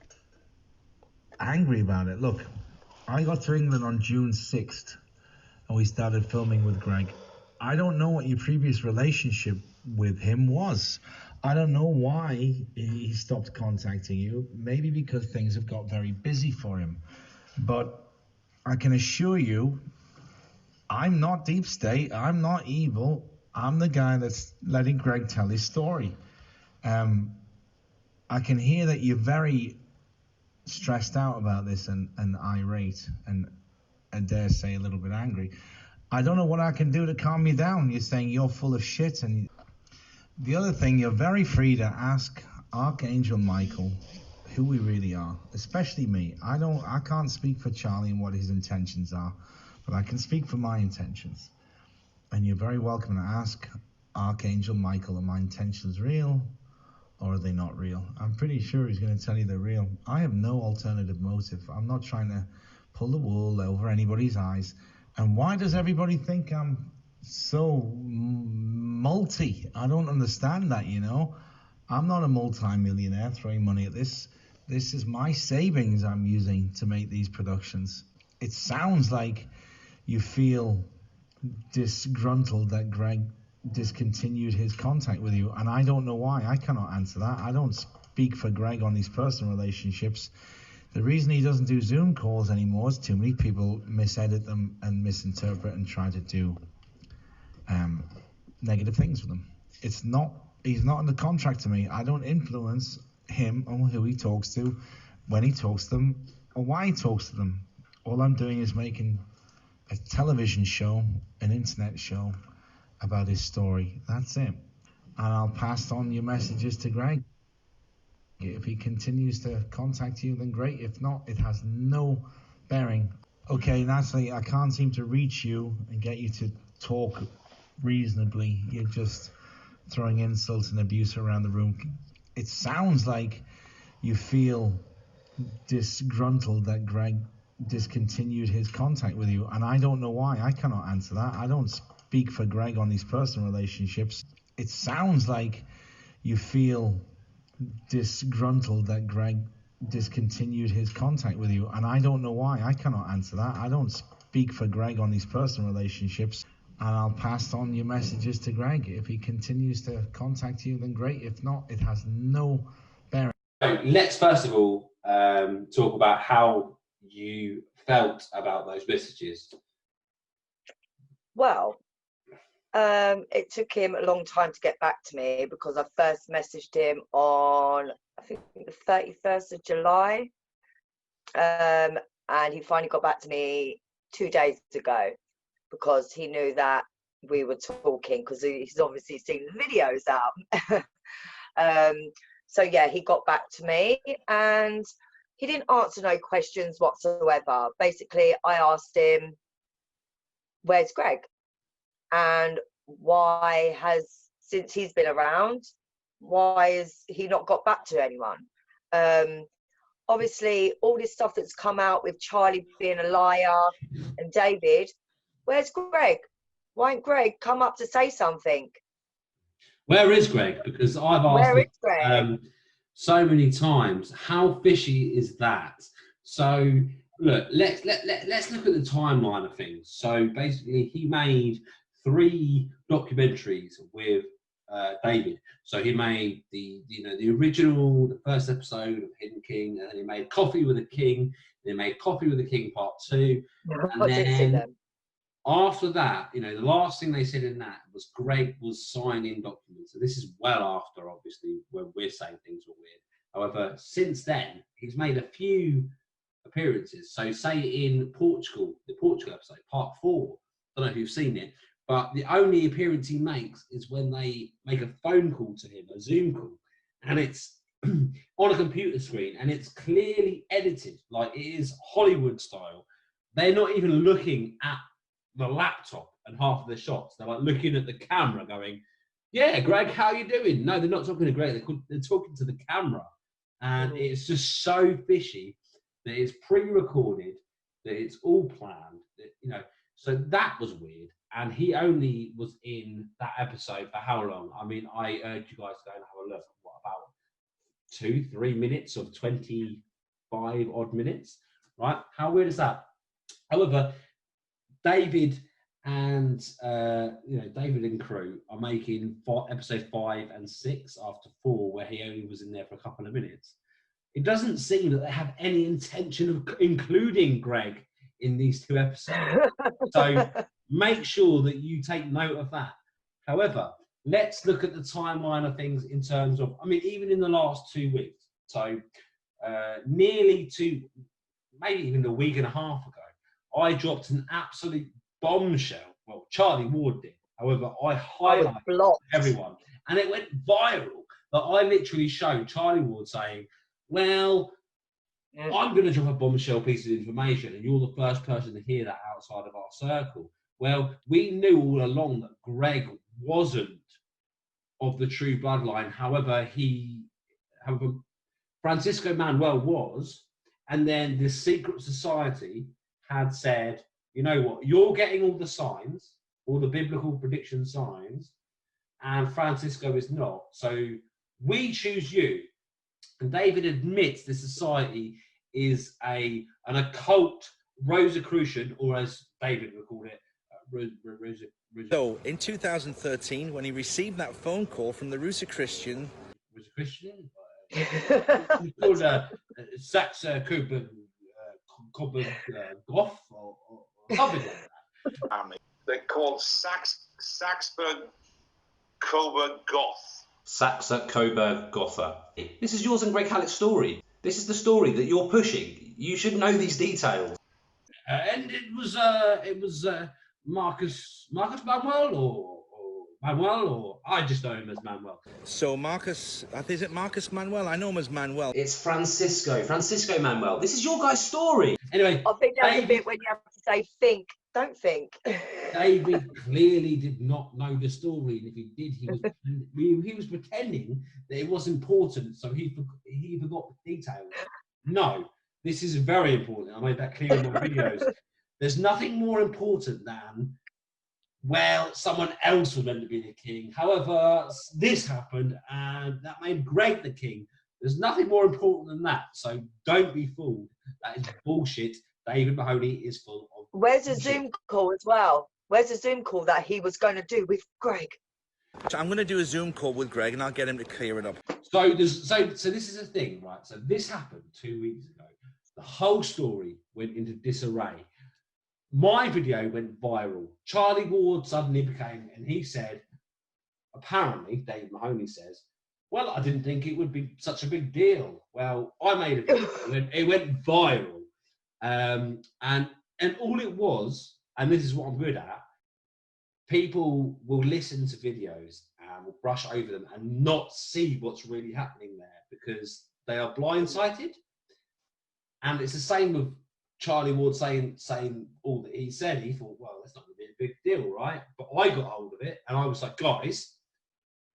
angry about it. Look, I got to England on June 6th and we started filming with Greg. I don't know what your previous relationship with him was. I don't know why he stopped contacting you. Maybe because things have got very busy for him. But I can assure you, I'm not deep state. I'm not evil. I'm the guy that's letting Greg tell his story. I can hear that you're very stressed out about this and irate and I dare say a little bit angry. I don't know what I can do to calm you down. You're saying you're full of shit. And the other thing, you're very free to ask Archangel Michael who we really are, especially me. I can't speak for Charlie and what his intentions are, but I can speak for my intentions. And you're very welcome to ask Archangel Michael, are my intentions real or are they not real? I'm pretty sure he's going to tell you they're real. I have no alternative motive. I'm not trying to pull the wool over anybody's eyes. And why does everybody think I'm so multi? I don't understand that, you know. I'm not a multi-millionaire throwing money at this. This is my savings I'm using to make these productions. It sounds like you feel disgruntled that Greg discontinued his contact with you, and I don't know why. I cannot answer that. I don't speak for Greg on his personal relationships. The reason he doesn't do Zoom calls anymore is too many people misedit them and misinterpret and try to do negative things with them. He's not in the contract to me. I don't influence him on who he talks to, when he talks to them, or why he talks to them. All I'm doing is making a television show, an internet show about his story. That's it. And I'll pass on your messages to Greg. If he continues to contact you, then great. If not, it has no bearing. Okay, Natalie, I can't seem to reach you and get you to talk reasonably. You're just throwing insults and abuse around the room. It sounds like you feel disgruntled that Greg discontinued his contact with you, and I don't know why. I cannot answer that. I don't speak for Greg on his personal relationships. It sounds like you feel disgruntled that Greg discontinued his contact with you, and I don't know why. I cannot answer that. I don't speak for Greg on his personal relationships, and I'll pass on your messages to Greg. If he continues to contact you, then great. If not, it has no bearing. So let's first of all talk about how you felt about those messages. Well, it took him a long time to get back to me, because I first messaged him on, I think, the 31st of July. And he finally got back to me 2 days ago, because he knew that we were talking, because he's obviously seen the videos out. So yeah, he got back to me, and he didn't answer no questions whatsoever. Basically, I asked him, where's Greg? And why has, since he's been around, why has he not got back to anyone? Obviously, all this stuff that's come out with Charlie being a liar and David, where's Greg? Why ain't Greg come up to say something? Where is Greg? Because I've asked him so many times, how fishy is that? So look, let's look at the timeline of things. So basically, he made 3 documentaries with David. So he made the original, the first episode of Hidden King, and then he made Coffee with the King. Then he made Coffee with the King Part 2, and then after that, the last thing they said in that was Greg was signing documents. So this is well after, obviously, when we're saying things were weird. However, since then, he's made a few appearances. So say in Portugal, the Portugal episode, Part 4, I don't know if you've seen it, but the only appearance he makes is when they make a phone call to him, a Zoom call, and it's on a computer screen, and it's clearly edited, like it is Hollywood style. They're not even looking at the laptop and half of the shots. They're like looking at the camera going, yeah, Greg, how you doing? No, they're not talking to Greg, they're talking to the camera. And it's just so fishy that it's pre-recorded, that it's all planned, that, so that was weird. And he only was in that episode for how long? I mean, I urge you guys to go and have a look. What, about 2-3 minutes of 25 odd minutes, right? How weird is that? However, David and David and crew are making episode 5 and 6 after 4, where he only was in there for a couple of minutes. It doesn't seem that they have any intention of including Greg in these 2 episodes. So make sure that you take note of that. However, let's look at the timeline of things in terms of, even in the last 2 weeks. So nearly 2, maybe even a week and a half ago, I dropped an absolute bombshell. Well, Charlie Ward did. However, I highlighted everyone, and it went viral. That I literally showed Charlie Ward saying, well, I'm going to drop a bombshell piece of information, and you're the first person to hear that outside of our circle. Well, we knew all along that Greg wasn't of the true bloodline. However, Francisco Manuel was, and then the secret society had said, you know what, you're getting all the signs, all the biblical prediction signs, and Francisco is not. So we choose you. And David admits the society is an occult Rosicrucian, or as David would call it, So, in 2013, when he received that phone call from the Rooster Christian, was a Christian. It's called Sax Cooper Goff or something like that. They're called Saxberg Coburg Goth. Saxa Coburg Gotha. This is yours and Greg Hallett's story. This is the story that you're pushing. You should know these details. And it was Marcus Manuel or Manuel, or I just know him as Manuel. so Marcus, is it Marcus Manuel? I know him as Manuel. It's Francisco Manuel. This is your guy's story. Anyway, I think that's a bit when you have to say think, don't think. David clearly did not know the story, and if he did, he was pretending that it was important, so he forgot the details. No, this is very important. I made that clear in my videos. There's nothing more important than, well, someone else was meant to be the king. However, this happened, and that made Greg the king. There's nothing more important than that, so don't be fooled. That is bullshit. David Mahoney is full of Where's the bullshit. Zoom call as well? Where's the Zoom call that he was going to do with Greg? So I'm going to do a Zoom call with Greg, and I'll get him to clear it up. So this is the thing, right? So this happened 2 weeks ago. The whole story went into disarray. My video went viral. Charlie Ward suddenly became, and he said, apparently, David Mahoney says, well, I didn't think it would be such a big deal. Well, I made a video. It went viral. And all it was, and this is what I'm good at, people will listen to videos and will brush over them and not see what's really happening there because they are blindsided. And it's the same with Charlie Ward saying all that he said. He thought, well, that's not going to be a big deal, right? But I got hold of it and I was like, guys,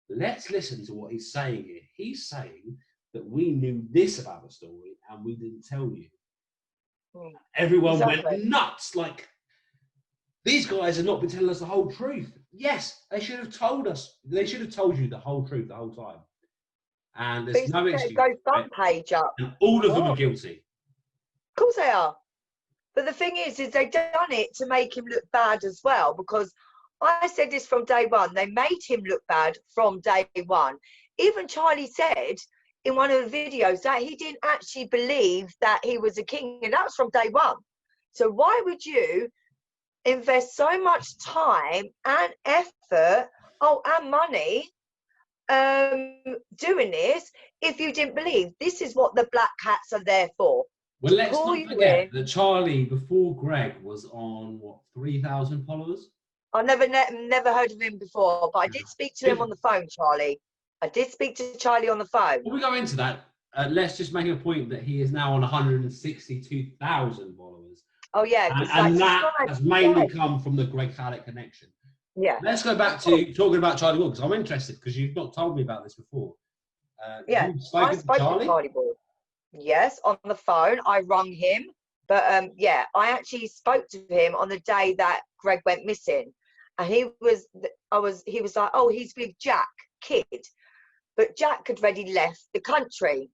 let's listen to what he's saying here. He's saying that we knew this about the story and we didn't tell you. Everyone went nuts. Like, these guys have not been telling us the whole truth. Yes, they should have told us. They should have told you the whole truth the whole time. And there's no excuse. Go front page up. And all of them are guilty. Of course they are. But the thing is they've done it to make him look bad as well, because I said this from day one. They made him look bad from day one. Even Charlie said in one of the videos that he didn't actually believe that he was a king, and that was from day one. So why would you invest so much time and effort, and money, doing this if you didn't believe? This is what the black hats are there for. Well, let's not forget that Charlie, before Greg, was on, what, 3,000 followers? I never heard of him before, but I did speak to him on the phone, Charlie. I did speak to Charlie on the phone. Before we go into that, let's just make a point that he is now on 162,000 followers. Oh, yeah. And that has mainly come from the Greg Hallett connection. Yeah. Let's go back to talking about Charlie Ward, because I'm interested, because you've not told me about this before. Yeah, I spoke to Charlie Ward. Yes, on the phone. I rung him. But yeah, I actually spoke to him on the day that Greg went missing. And he was like, oh, he's with Jack, kid. But Jack had already left the country.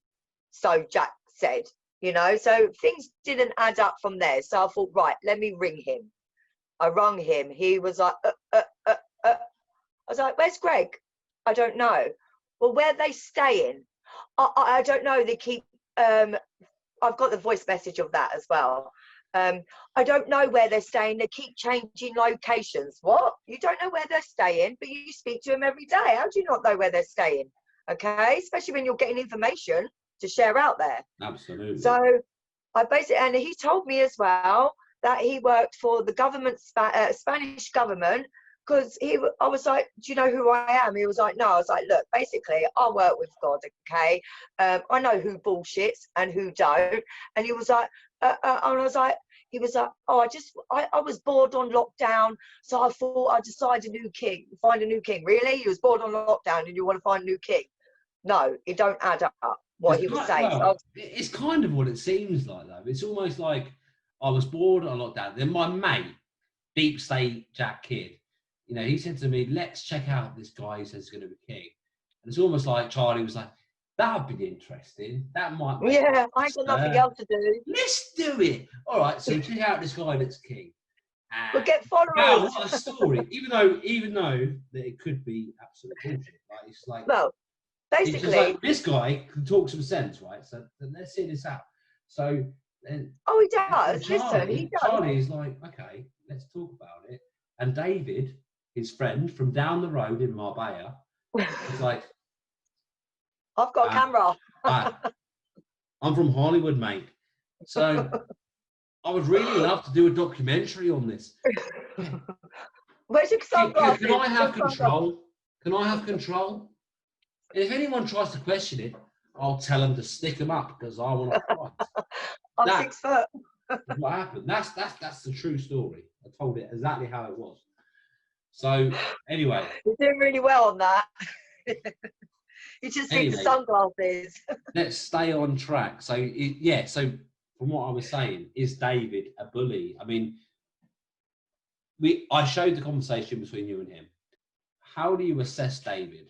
So Jack said, you know, so things didn't add up from there. So I thought, right, let me ring him. I rung him. He was like, I was like, where's Greg? I don't know. Well, where are they staying? I don't know. They keep, I've got the voice message of that as well. I don't know where they're staying. They keep changing locations. What? You don't know where they're staying, but you speak to them every day. How do you not know where they're staying? Okay, especially when you're getting information to share out there. Absolutely. So I basically, and he told me as well that he worked for the government, Spanish government, because I was like, do you know who I am? He was like, no. I was like, look, basically, I work with God, okay? I know who bullshits and who don't. And he was like, and I was like, he was like, oh, I was bored on lockdown, so I thought I'd decide a new king, find a new king. Really? You was bored on lockdown and you want to find a new king? No, it don't add up what he was saying. Well, it's kind of what it seems like, though. It's almost like I was bored on lockdown. Then my mate, Deep State Jack Kidd, you know, he said to me, let's check out this guy who says he's going to be king. And it's almost like Charlie was like, that would be interesting. That might be. Yeah, I ain't got nothing else to do. Let's do it. All right, so check out this guy that's king. We'll get Wow, followers. what a story! Even though that it could be absolute bullshit, right? It's like, Well, it's just basically, like this guy can talk some sense, right? So then let's see this out. So then oh, he does. Listen, he does. Charlie is like, okay, let's talk about it. And David, his friend from down the road in Marbella, is like, I've got a camera. I'm from Hollywood, mate. So I would really love to do a documentary on this. Where's your sunglasses? Can I have control? Can I have control? And if anyone tries to question it, I'll tell them to stick them up because I want to fight. I'm 6 foot. What happened? That's the true story. I told it exactly how it was. So anyway, You're doing really well on that. You just need the sunglasses. Let's stay on track. So so from what I was saying, is David a bully? I mean, I showed the conversation between you and him. How do you assess David?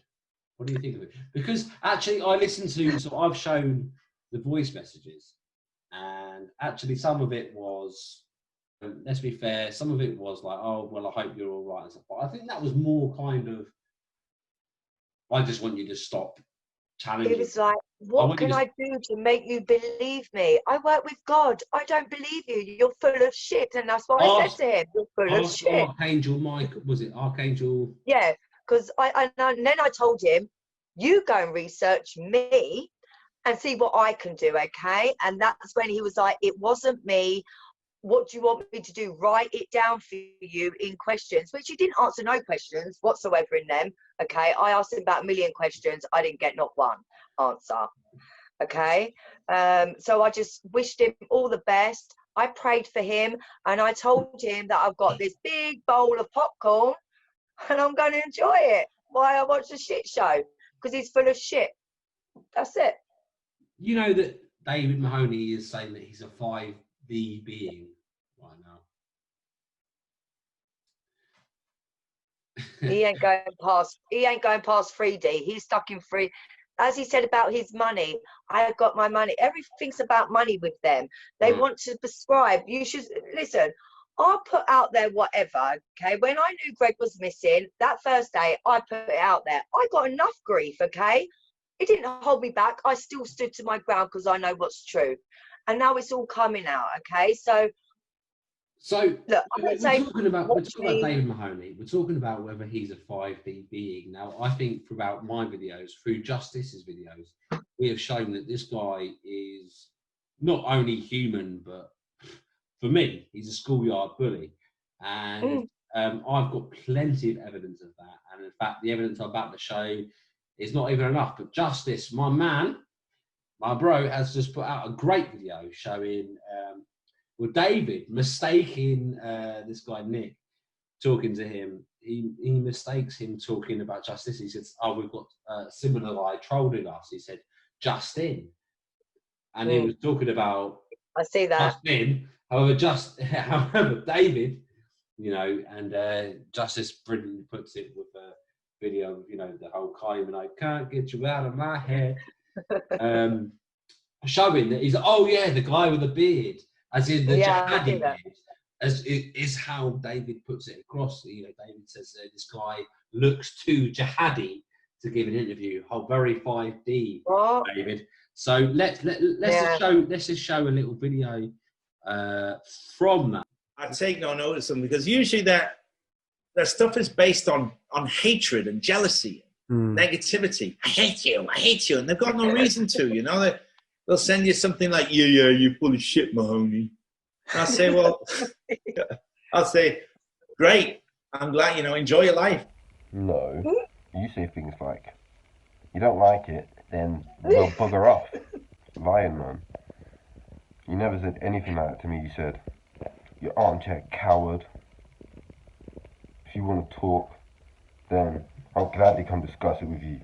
What do you think of it? Because actually, I listened to, so I've shown the voice messages, and actually some of it was, let's be fair, some of it was like, oh, well, I hope you're all right and stuff. But I think that was more kind of, I just want you to stop challenging. It was like, what can I do to make you believe me? I work with God. I don't believe you. You're full of shit. And that's what I said to him. You're full of shit. Archangel Michael, was it Archangel? Yeah, because and then I told him, you go and research me and see what I can do, okay? And that's when he was like, it wasn't me. What do you want me to do? Write it down for you in questions, which he didn't answer no questions whatsoever in them, okay? I asked him about 1 million questions. I didn't get not one answer, okay? So I just wished him all the best. I prayed for him, and I told him that I've got this big bowl of popcorn and I'm going to enjoy it while I watch the shit show, because he's full of shit. That's it. You know that David Mahoney is saying that he's a 5D being right now. He ain't going past 3D. He's stuck in 3D. As he said about his money, I got my money. Everything's about money with them. They want to prescribe. You should listen. I'll put out there whatever, okay? When I knew Greg was missing, that first day, I put it out there. I got enough grief, okay? It didn't hold me back. I still stood to my ground because I know what's true. And now it's all coming out, okay? So look, we're talking about David Mahoney. We're talking about whether he's a 5D being. Now, I think throughout my videos, through Justice's videos, we have shown that this guy is not only human, but for me, he's a schoolyard bully. And I've got plenty of evidence of that. And in fact, the evidence I'm about to show is not even enough. But Justice, my man, my bro, has just put out a great video showing with David mistaking this guy Nick, talking to him. He mistakes him talking about Justice. He says, oh, we've got similar guy trolling us. He said, Justin. And he was talking about I see that. Justin. However, David, you know, and Justice brilliantly puts it with a video of, you know, the whole Kylie and I can't get you out of my head. Showing that he's, oh yeah, the guy with the beard, as in the jihadi beard, as is how David puts it across. You know, David says this guy looks too jihadi to give an interview. Oh, very 5D, David. So let's just show a little video from that. I take no notice of them because usually that stuff is based on hatred and jealousy, negativity. I hate you, and they've got no reason to. You know, they'll send you something like, yeah, you're full of shit, Mahoney. And I'll say, well, great. I'm glad, you know, enjoy your life. No, you say things like, you don't like it, then we'll bugger off. Lying, man. You never said anything like that to me. You said, you armchair coward. If you want to talk, then I'll gladly come discuss it with you.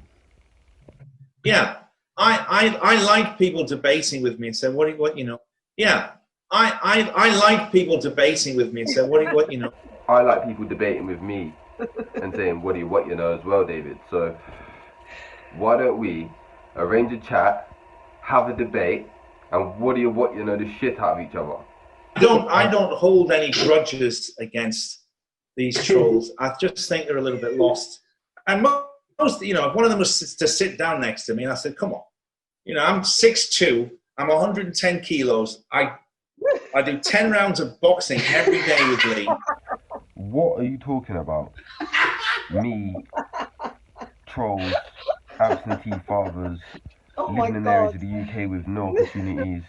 Yeah, I like people debating with me and say, what you know? Yeah, I like people debating with me and say, what you know? I like people debating with me and saying, what you know as well, David. So why don't we arrange a chat, have a debate, and what you know the shit out of each other? I don't hold any grudges against these trolls. I just think they're a little bit lost. And most, you know, if one of them was to sit down next to me, and I said, "Come on, you know, I'm 6'2", I'm 110 kilos. I do 10 rounds of boxing every day with Lee." What are you talking about? Me, trolls, absentee fathers, living in areas of the UK with no opportunities.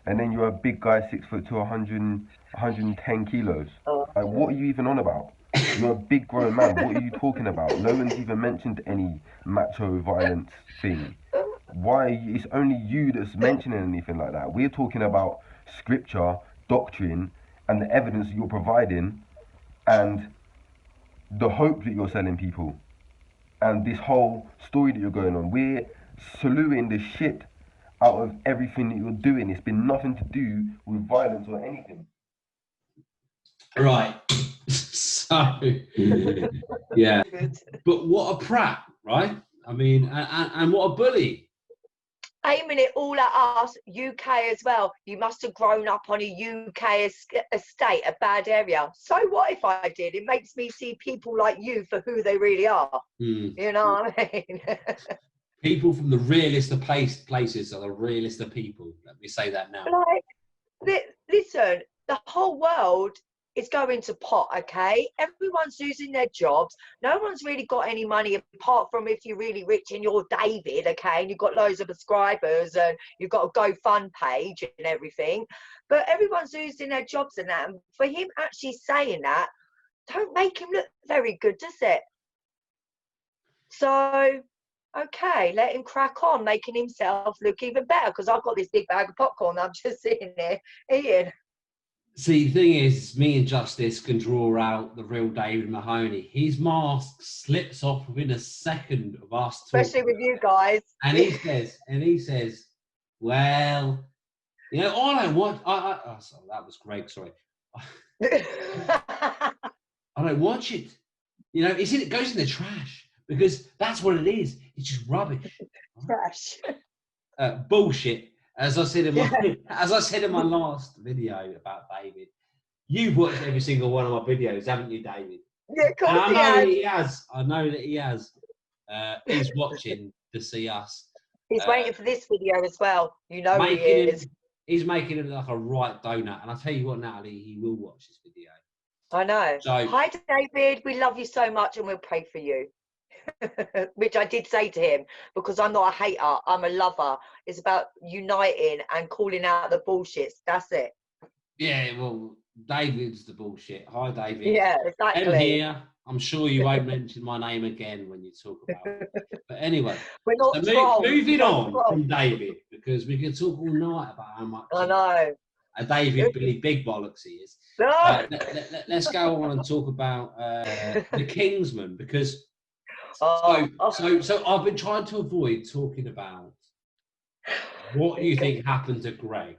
And then you're a big guy, 6'2", 110 kilos. Like, what are you even on about? You're a big grown man. What are you talking about? No one's even mentioned any macho violence thing. Why? It's only you that's mentioning anything like that. We're talking about scripture, doctrine, and the evidence that you're providing, and the hope that you're selling people, and this whole story that you're going on. We're saluting the shit out of everything that you're doing. It's been nothing to do with violence or anything. Right. So, yeah. But what a prat, right? I mean, and what a bully. Aiming it all at us, UK as well. You must have grown up on a UK estate, a bad area. So what if I did? It makes me see people like you for who they really are. You know what I mean? People from the realest of places are the realest of people. Let me say that now. Like, listen, the whole world is going to pot, okay? Everyone's losing their jobs. No one's really got any money apart from if you're really rich and you're David, okay? And you've got loads of subscribers and you've got a GoFund page and everything. But everyone's losing their jobs and that. And for him actually saying that, don't make him look very good, does it? So, okay, let him crack on making himself look even better, because I've got this big bag of popcorn I'm just sitting there eating. See, the thing is, me and Justice can draw out the real David Mahoney. His mask slips off within a second of us talking. Especially with you guys. And he says, well, you know, I don't watch. Sorry, that was Greg. Sorry. I don't watch it. You know, it goes in the trash, because that's what it is. It's just rubbish. Trash. Bullshit. As I said in my last video about David, you've watched every single one of my videos, haven't you, David? Yeah, of course he has. I know that he has. He's watching to see us. He's waiting for this video as well. You know he is. He's making it like a right donut. And I tell you what, Natalie, he will watch this video. I know. So, hi, David. We love you so much and we'll pray for you. Which I did say to him, because I'm not a hater, I'm a lover. It's about uniting and calling out the bullshit. That's it. Yeah, well, David's the bullshit. Hi, David. Yeah, exactly. I'm here. I'm sure you won't mention my name again when you talk about it. But anyway, we're not moving on from David, because we can talk all night about how much I know a David Billy Big Bollocks he is. No. Let's go on and talk about the Kingsman, because so I've been trying to avoid talking about what you think happened to Greg,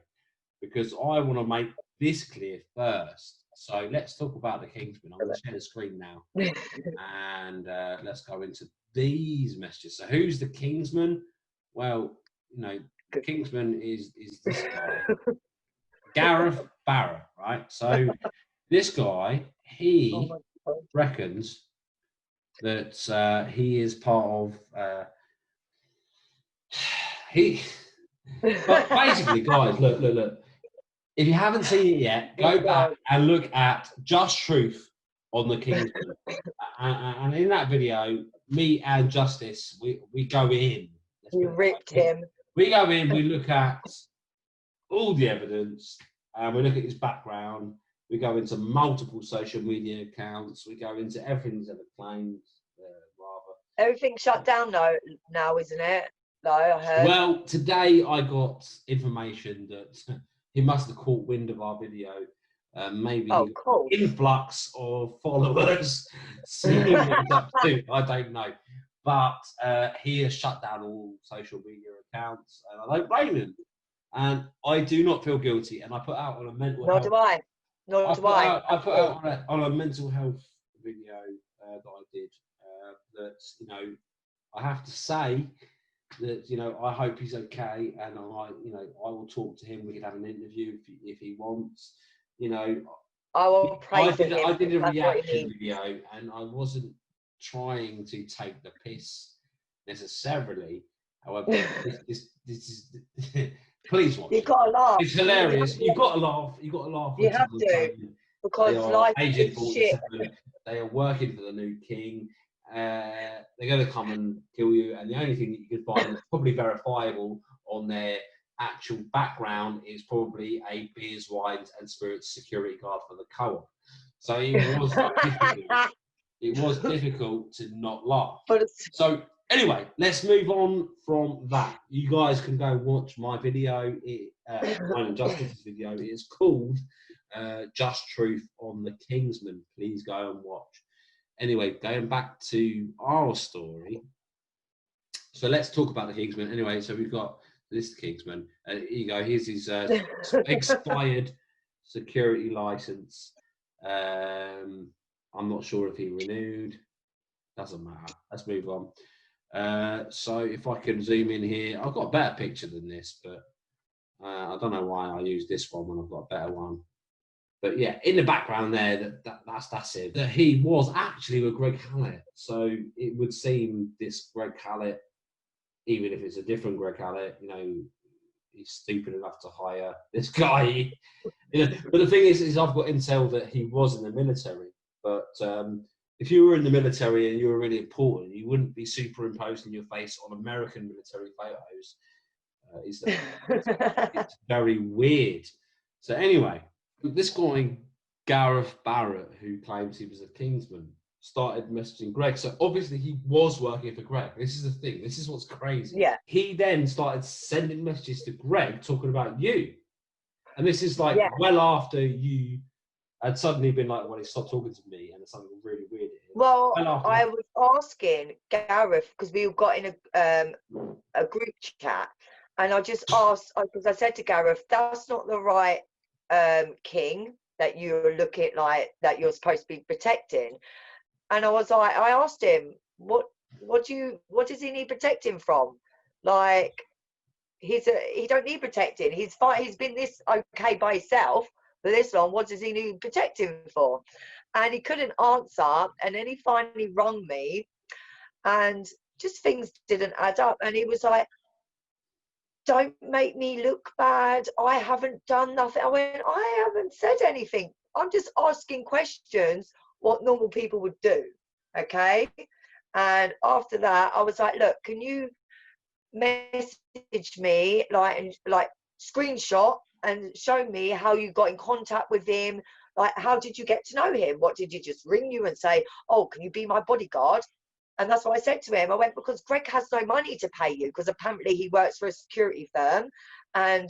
because I want to make this clear first. So let's talk about the Kingsman. I'm going to share the screen now, and let's go into these messages. So who's the Kingsman? Well, you know, the Kingsman is this guy, Gareth Barrett, right? So this guy, he reckons that he is part of but basically, guys, look, if you haven't seen it yet, go back and look at Just Truth on the Kingsman. And in that video, me and Justice, we go in. You ripped him. We go in, we look at all the evidence, and we look at his background. We go into multiple social media accounts. We go into everything he's ever claimed. Everything's shut down now, isn't it? No, I heard. Well, today I got information that he must have caught wind of our video. Maybe cool. Influx of followers. Seeing what he's up to. I don't know. But he has shut down all social media accounts, and I don't blame him. And I do not feel guilty. And I put out on a mental health. Nor do I. I put out on a mental health video that I did. That, you know, I have to say, that, you know, I hope he's okay, and I will talk to him. We can have an interview if he wants. You know, I will pray for him. I did a That's what he reaction needs. video, and I wasn't trying to take the piss necessarily. However, this is please watch You've it. got to laugh. It's hilarious. You've got to laugh. You've got to laugh. You have to, because life Agent is 47. shit. They are working for the new king. They're going to come and kill you, and the only thing that you can find that's probably verifiable on their actual background is probably a beers, wines, and spirits security guard for the co-op. So it was difficult to not laugh. So anyway, let's move on from that. You guys can go watch my video, mine and Justice's video. It is called Just Truth on the Kingsman. Please go and watch. Anyway, going back to our story. So let's talk about the Kingsman. Anyway, so we've got this Kingsman. Here you go. Here's his expired security license. I'm not sure if he renewed. Doesn't matter. Let's move on. So if I can zoom in here, I've got a better picture than this, but I don't know why I use this one when I've got a better one. But yeah, in the background there, that's it. That he was actually with Greg Hallett. So it would seem this Greg Hallett, even if it's a different Greg Hallett, you know, he's stupid enough to hire this guy. You know, but the thing is I've got intel that he was in the military. But if you were in the military and you were really important, you wouldn't be superimposing your face on American military photos. It's very weird. So anyway, this guy, Gareth Barrett, who claims he was a Kingsman, started messaging Greg. So obviously he was working for Greg. This is the thing. This is what's crazy. Yeah. He then started sending messages to Greg talking about you. And this is like well after you had suddenly been like, well, he stopped talking to me, and it's something really weird. Well, I was asking Gareth, because we got in a group chat, and I just asked, because I said to Gareth, that's not the right king that you're looking like, that you're supposed to be protecting. And I was like, I asked him, what does he need protecting from? Like, he don't need protecting. He's fine. He's been this okay by himself for this long. What does he need protecting for? And he couldn't answer. And then he finally rung me, and just things didn't add up. And he was like, don't make me look bad. I haven't done nothing. I went, I haven't said anything. I'm just asking questions, what normal people would do. Okay. And after that, I was like, look, can you message me, like screenshot and show me how you got in contact with him? Like, how did you get to know him? What, did you just ring you and say, oh, can you be my bodyguard? And that's what I said to him. I went, because Greg has no money to pay you, because apparently he works for a security firm, and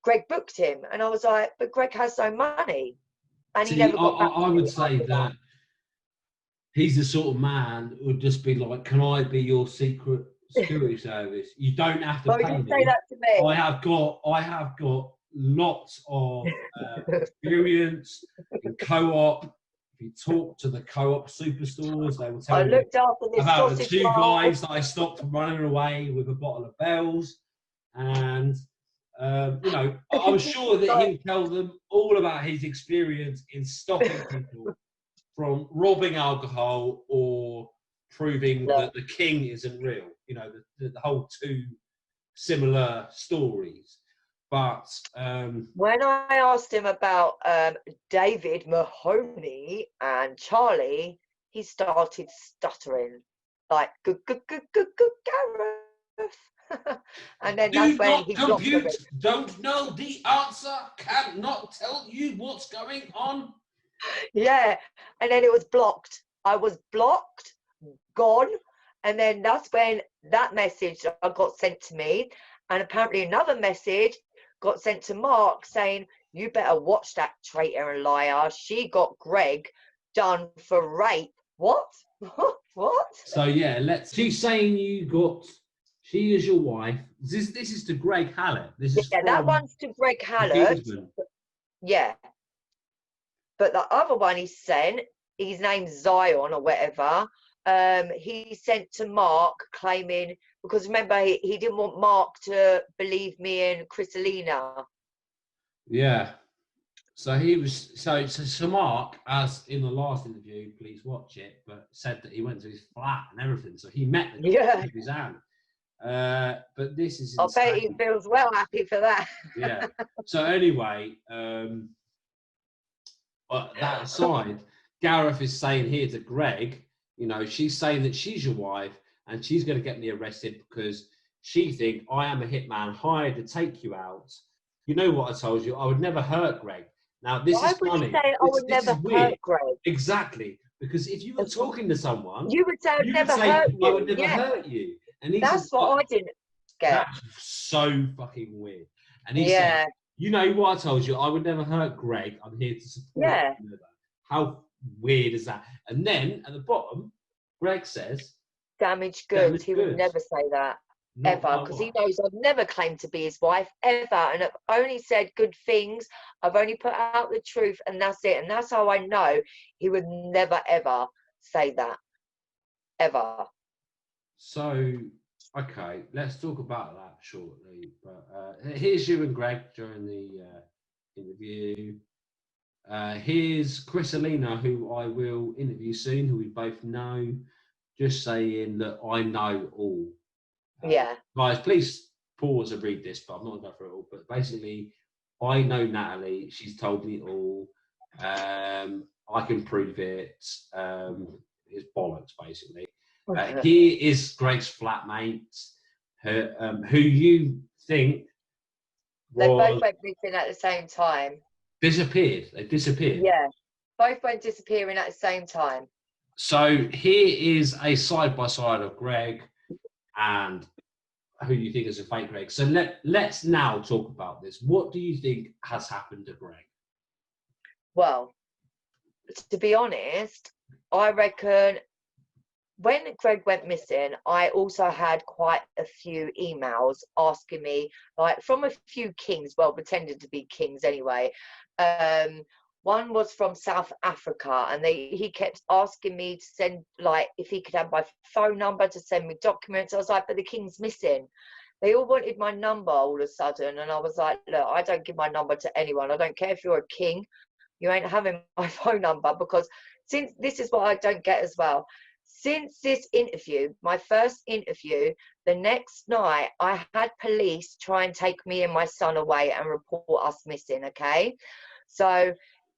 Greg booked him. And I was like, but Greg has no money. And he never got back to me. I would say that he's the sort of man who would just be like, can I be your secret security service? You don't have to pay me. Say that to me. I have got lots of experience in co-op. If you talk to the co-op superstores, they will tell you about the two guys that I stopped from running away with a bottle of bells. And, you know, I'm sure that he'll tell them all about his experience in stopping people from robbing alcohol or proving that the king isn't real. You know, the whole two similar stories. But when I asked him about David Mahoney and Charlie, he started stuttering, like, good, Gareth. And then that's when he blocked me. Don't know the answer, cannot tell you what's going on. Yeah, and then it was blocked. I was blocked, gone, and then that's when that message got sent to me, and apparently another message got sent to Mark saying, you better watch that traitor and liar. She got Greg done for rape. What? What? So yeah, she's saying she is your wife. This is to Greg Hallett. That one's to Greg Hallett. Yeah. But the other one he sent, his name's Zion or whatever, he sent to Mark claiming because remember he didn't want Mark to believe me and Chrisalina. Yeah. So he was so Mark, as in the last interview, please watch it, but said that he went to his flat and everything. So he met the guy with his hand. But this is insane. I bet he feels well happy for that. Yeah. So anyway, that aside, Gareth is saying here to Greg, you know, she's saying that she's your wife and she's going to get me arrested because she think I am a hitman hired to take you out. You know what I told you? I would never hurt Greg. Now this is funny. Why would you say I would never hurt Greg? Exactly, because if you were talking to someone, you would say I would never hurt you. I would never hurt you. And he that's says, what I didn't get. That's so fucking weird. And he said, you know what I told you? I would never hurt Greg. I'm here to support you. How weird is that? And then at the bottom, Greg says, damaged goods. He would never say that. Ever, because he knows I've never claimed to be his wife ever, and I've only said good things. I've only put out the truth, and that's it. And that's how I know he would never ever say that, ever. So, okay, let's talk about that shortly. But here's you and Greg during the interview. Here's Chrisalina, who I will interview soon, who we both know, just saying that I know all. Guys, please pause and read this, but I'm not going to go through it all. But basically, I know Natalie. She's told me all. I can prove it. It's bollocks, basically. He is Greg's flatmate, who you think they both went missing at the same time. Disappeared. They disappeared. Yeah, both went disappearing at the same time. So here is a side-by-side of Greg and who you think is a fake Greg. So let's now talk about this. What do you think has happened to Greg? Well, to be honest, I reckon when Greg went missing, I also had quite a few emails asking me, like from a few kings, well, pretended to be kings anyway. One was from South Africa, and he kept asking me to send, like, if he could have my phone number to send me documents. I was like, but the king's missing. They all wanted my number all of a sudden, and I was like, look, I don't give my number to anyone. I don't care if you're a king. You ain't having my phone number, because since this is what I don't get as well. Since this interview, my first interview, the next night, I had police try and take me and my son away and report us missing, okay? So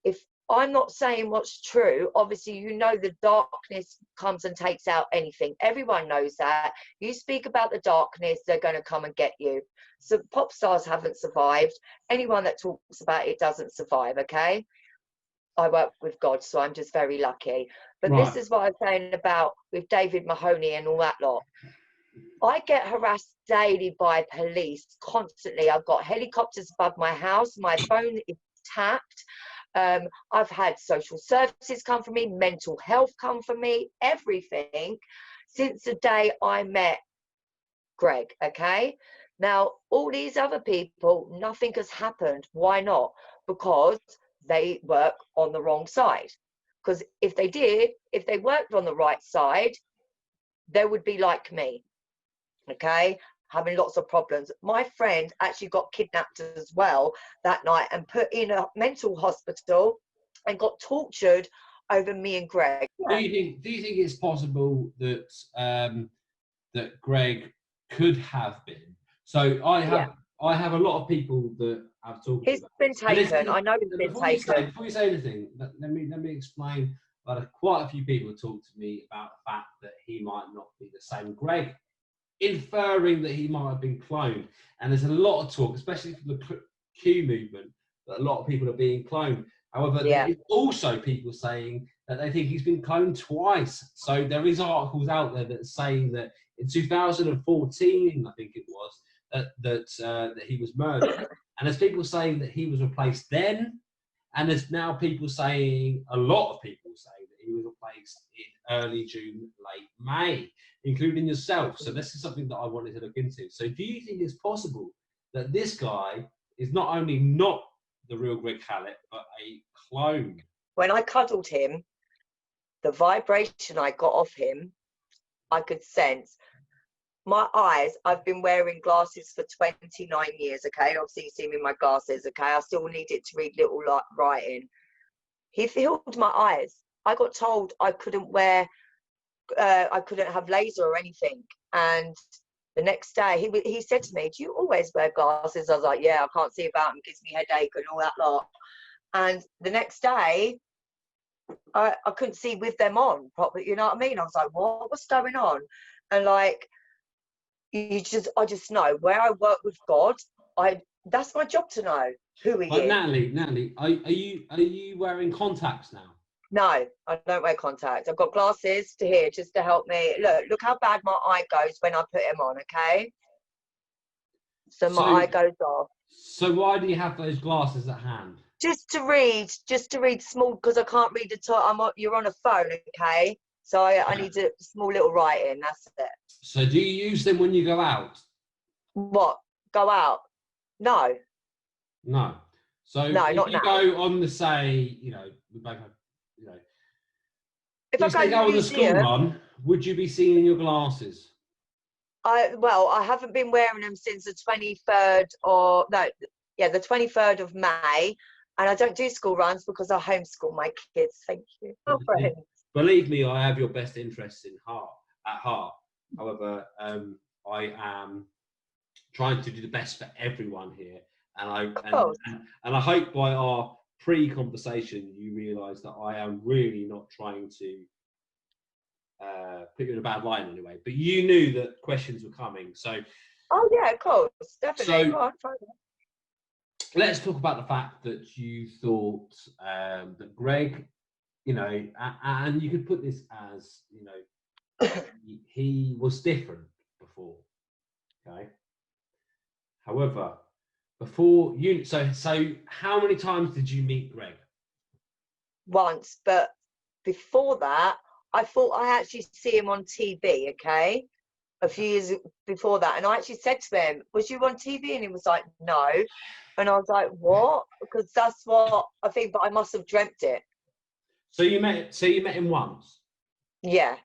if I'm not saying what's true, obviously, you know, the darkness comes and takes out anything. Everyone knows that. You speak about the darkness, they're going to come and get you. So pop stars haven't survived. Anyone that talks about it doesn't survive, okay? I work with God, so I'm just very lucky. But this is what I'm saying about with David Mahoney and all that lot. I get harassed daily by police constantly. I've got helicopters above my house. My phone is tapped. I've had social services come for me, mental health come for me, everything since the day I met Greg, okay? Now, all these other people, nothing has happened. Why not? Because they work on the wrong side. Because if they did, if they worked on the right side, they would be like me, okay? Having lots of problems. My friend actually got kidnapped as well that night and put in a mental hospital and got tortured over me and Greg. Do you think it's possible that that Greg could have been? So I have a lot of people that I've talked to. He's been taken. I know he's been taken. Before you say anything, let me explain. Quite a few people talked to me about the fact that he might not be the same Greg, inferring that he might have been cloned. And there's a lot of talk, especially from the Q movement, that a lot of people are being cloned. However, there is also people saying that they think he's been cloned twice. So there is articles out there that saying that in 2014, I think it was, that he was murdered. And there's people saying that he was replaced then. And there's now people saying, a lot of people say that he was replaced in early June, late May, including yourself. So this is something that I wanted to look into. So do you think it's possible that this guy is not only not the real Greg Hallett, but a clone? When I cuddled him, the vibration I got off him, I could sense. my eyes, I've been wearing glasses for 29 years, okay? Obviously, you see me in my glasses, okay? I still need it to read little writing. He healed my eyes. I got told I couldn't wear, I couldn't have laser or anything. And the next day, he said to me, do you always wear glasses? I was like, yeah, I can't see about them, gives me headache and all that lot. And the next day, I couldn't see with them on properly, you know what I mean? I was like, what's going on? And like, I just know where I work with God. That's my job to know who he is. Natalie, are you wearing contacts now? No, I don't wear contacts. I've got glasses to here just to help me. Look how bad my eye goes when I put them on, okay? So my eye goes off. So why do you have those glasses at hand? Just to read small, because I can't read at all. You're on a phone, okay? So I need a small little writing, that's it. So do you use them when you go out? What? Go out? No. No. So no, if not you now. go on the, say, you know, we both have, you know, if I go on the school run, would you be seeing your glasses? Well, I haven't been wearing them since the 23rd the 23rd of May, and I don't do school runs because I homeschool my kids. Thank you. Oh, friends. Believe me, I have your best interests at heart. However, I am trying to do the best for everyone here, and I hope by our pre-conversation you realise that I am really not trying to put you in a bad light in any way. But you knew that questions were coming, so. Oh yeah, of course, definitely. So, let's talk about the fact that you thought that Greg, you know, and you could put this as, you know, he was different before, okay? However, before you, so how many times did you meet Greg? Once, but before that, I thought I actually see him on TV, okay? A few years before that, and I actually said to him, was you on TV? And he was like, no. And I was like, what? Because that's what I think, but I must have dreamt it. So you met him once? Yeah.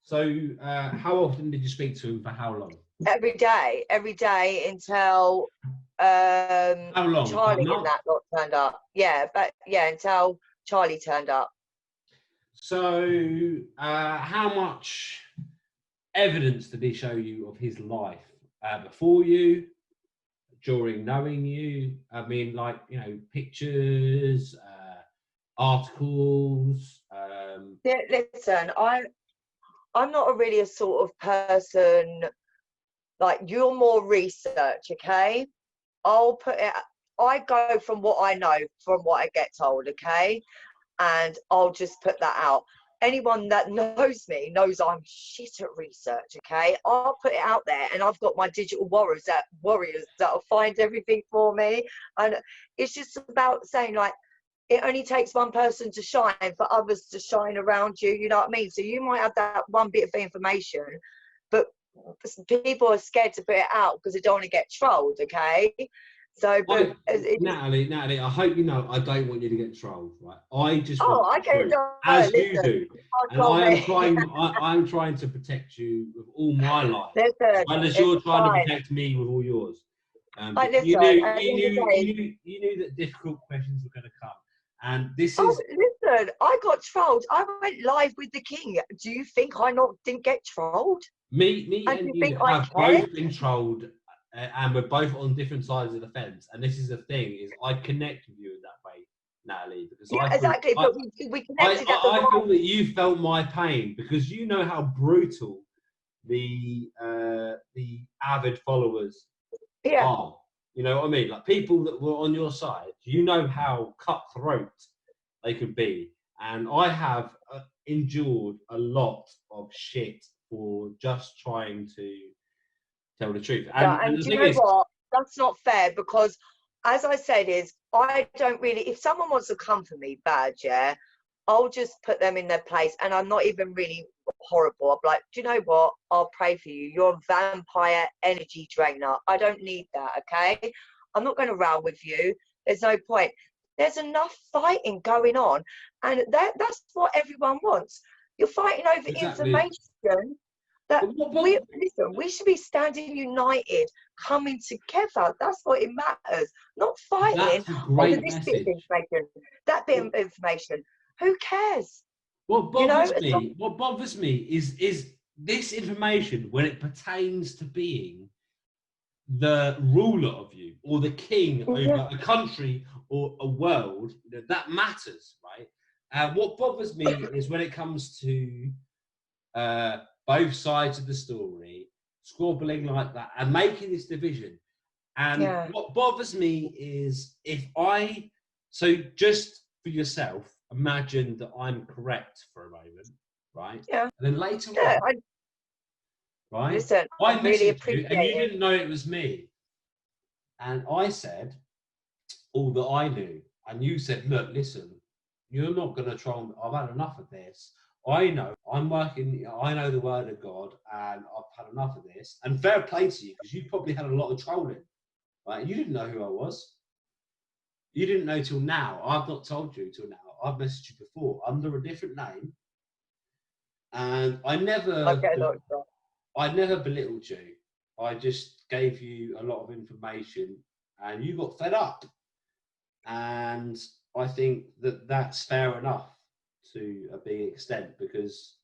So how often did you speak to him, for how long? Every day until how long? Charlie and that lot turned up. Yeah, but yeah, until Charlie turned up. So how much evidence did he show you of his life before you, during knowing you? I mean, like, you know, pictures, articles. Yeah, listen, I'm not really a sort of person like you're. More research, okay? I go from what I know, from what I get told, okay? And I'll just put that out. Anyone that knows me knows I'm shit at research, okay? I'll put it out there, and I've got my digital warriors that'll find everything for me. And it's just about saying, like, it only takes one person to shine for others to shine around you, you know what I mean? So you might have that one bit of information, but people are scared to put it out because they don't want to get trolled, okay? So, but Natalie, I hope you know I don't want you to get trolled, right? I just want as you do, and I'm trying to protect you with all my life, as well as you're trying to protect me with all yours. You knew that difficult questions were going to come, and this is. Listen, I got trolled. I went live with the King. Do you think didn't get trolled? Me and you have both been trolled. And we're both on different sides of the fence, and this is the thing: is I connect with you in that way, Natalie, because we connected. I feel that you felt my pain because you know how brutal the avid followers are. You know what I mean? Like, people that were on your side, you know how cutthroat they could be, and I have endured a lot of shit for just trying to tell the truth. And do you know what? That's not fair, because, as I said, I don't really. If someone wants to come for me bad, yeah, I'll just put them in their place, and I'm not even really horrible. I'm like, do you know what? I'll pray for you. You're a vampire energy drainer. I don't need that. Okay, I'm not going to row with you. There's no point. There's enough fighting going on, and that's what everyone wants. You're fighting over information. That we should be standing united, coming together. That's what it matters. Not fighting That's a over great this bit of message. information, that bit of information. Who cares? What bothers me is this information when it pertains to being the ruler of you or the king over a country or a world. That matters, right? What bothers me is when it comes to both sides of the story squabbling like that and making this division. And what bothers me is so just for yourself, imagine that I'm correct for a moment, right? Yeah. And then later on, right? Listen, I really messaged you and you didn't know it was me. And I said all that I knew. And you said, look, listen, you're not going to try. I've had enough of this. I know I'm working. I know the word of God, and I've had enough of this. And fair play to you, because you probably had a lot of trolling, right? You didn't know who I was. You didn't know till now. I've not told you till now. I've messaged you before under a different name, and I never belittled you. I just gave you a lot of information, and you got fed up. And I think that that's fair enough to a big extent, because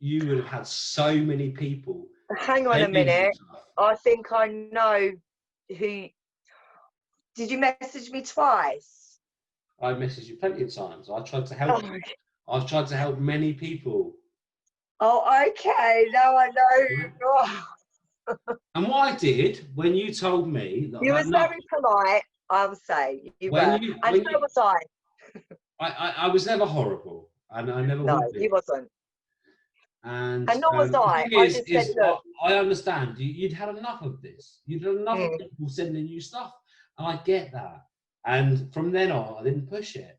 you would have had so many people. Hang on a minute. I think I know who. Did you message me twice? I messaged you plenty of times. I tried to help you. I've tried to help many people. Oh, okay. Now I know. Oh. And what I did when you told me that you were very polite, I would say. You were. And so was I. I was never horrible, and I never would be. No, you wasn't. And nor was I. I just said, look. I understand. You'd had enough of this. You'd had enough of people sending you stuff. And I get that. And from then on, I didn't push it.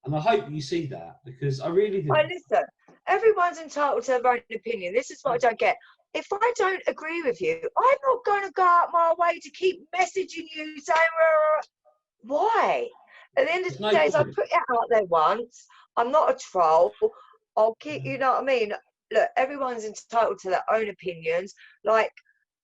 And I hope you see that, because I really do. Listen, everyone's entitled to their own opinion. This is what I don't get. If I don't agree with you, I'm not going to go out my way to keep messaging you saying, why? At the end of the day, I put it out there once. I'm not a troll. I'll keep, you know what I mean? Look, everyone's entitled to their own opinions. Like,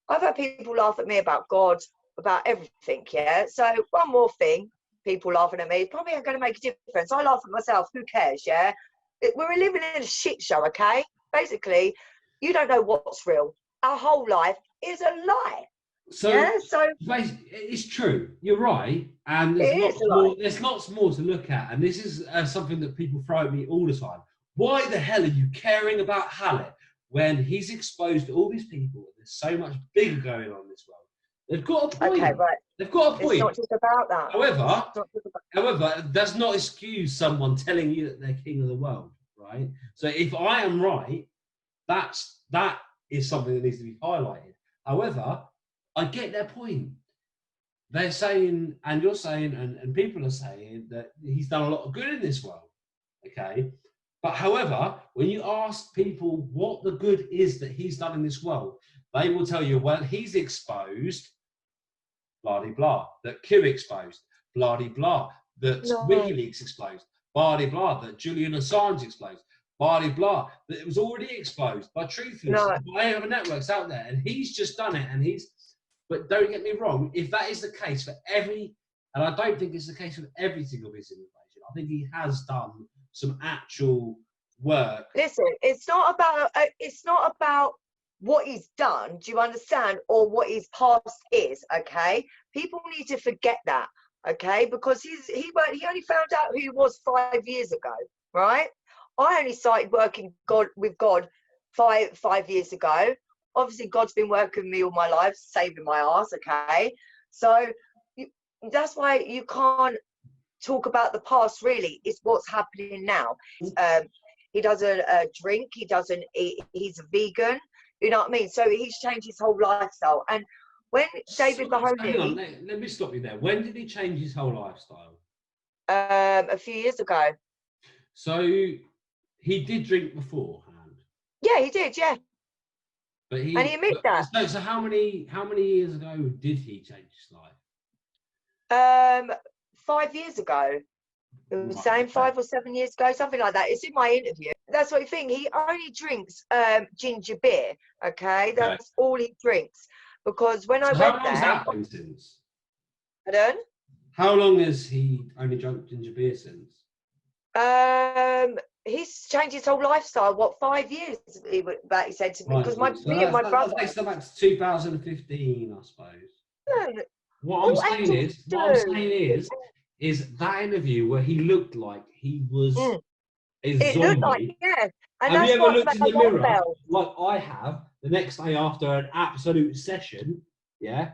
I've had people laugh at me about God, about everything, yeah? So one more thing, people laughing at me, probably ain't going to make a difference. I laugh at myself, who cares, yeah? We're living in a shit show, okay? Basically, you don't know what's real. Our whole life is a lie. So, yeah? So it's true. You're right. And there's lots more to look at. And this is something that people throw at me all the time. Why the hell are you caring about Hallett when he's exposed all these people? There's so much bigger going on in this world. They've got a point. Okay, right. They've got a point. It's not just about that. However, it does not excuse someone telling you that they're king of the world, right? So if I am right, that is something that needs to be highlighted. However, I get their point. They're saying, and you're saying, and people are saying that he's done a lot of good in this world, okay? But however, when you ask people what the good is that he's done in this world, they will tell you, well, he's exposed, blah, blah, blah, that Q exposed, blah, blah, blah, that WikiLeaks exposed, blah, blah, blah, that Julian Assange exposed, blah, blah, blah, that it was already exposed by Truthless, by other networks out there, and he's just done it, and but don't get me wrong, if that is the case for and I don't think it's the case with every single piece of information, I think he has done some actual work. Listen, it's not about what he's done, do you understand, or what his past is, okay? People need to forget that, okay? Because he only found out who he was 5 years ago, right? I only started working with God five years ago. Obviously, God's been working with me all my life, saving my ass, okay? So that's why you can't talk about the past, really. It's what's happening now. He doesn't drink, he doesn't eat, he's a vegan, you know what I mean? So he's changed his whole lifestyle. And when David Mahoney... Hang on, let me stop you there. When did he change his whole lifestyle? A few years ago. So he did drink beforehand? Yeah, he did, yeah. But and he admitted that. So how many years ago did he change his life? 5 years ago. It was saying 5 or 7 years ago, something like that. It's in my interview. that's what I think. He only drinks ginger beer. Okay, that's all he drinks. Because when I So went how long's there, that been since? pardon? How long has he only drunk ginger beer since? He's changed his whole lifestyle. What, 5 years? He said to me, because So me and my brother. that takes them back to 2015, I suppose. What All I'm saying angels is, that interview where he looked like he was a It zombie. looked like, yeah. And Have that's you ever what looked in the alarm mirror bells. like I have the next day after an absolute session? Yeah,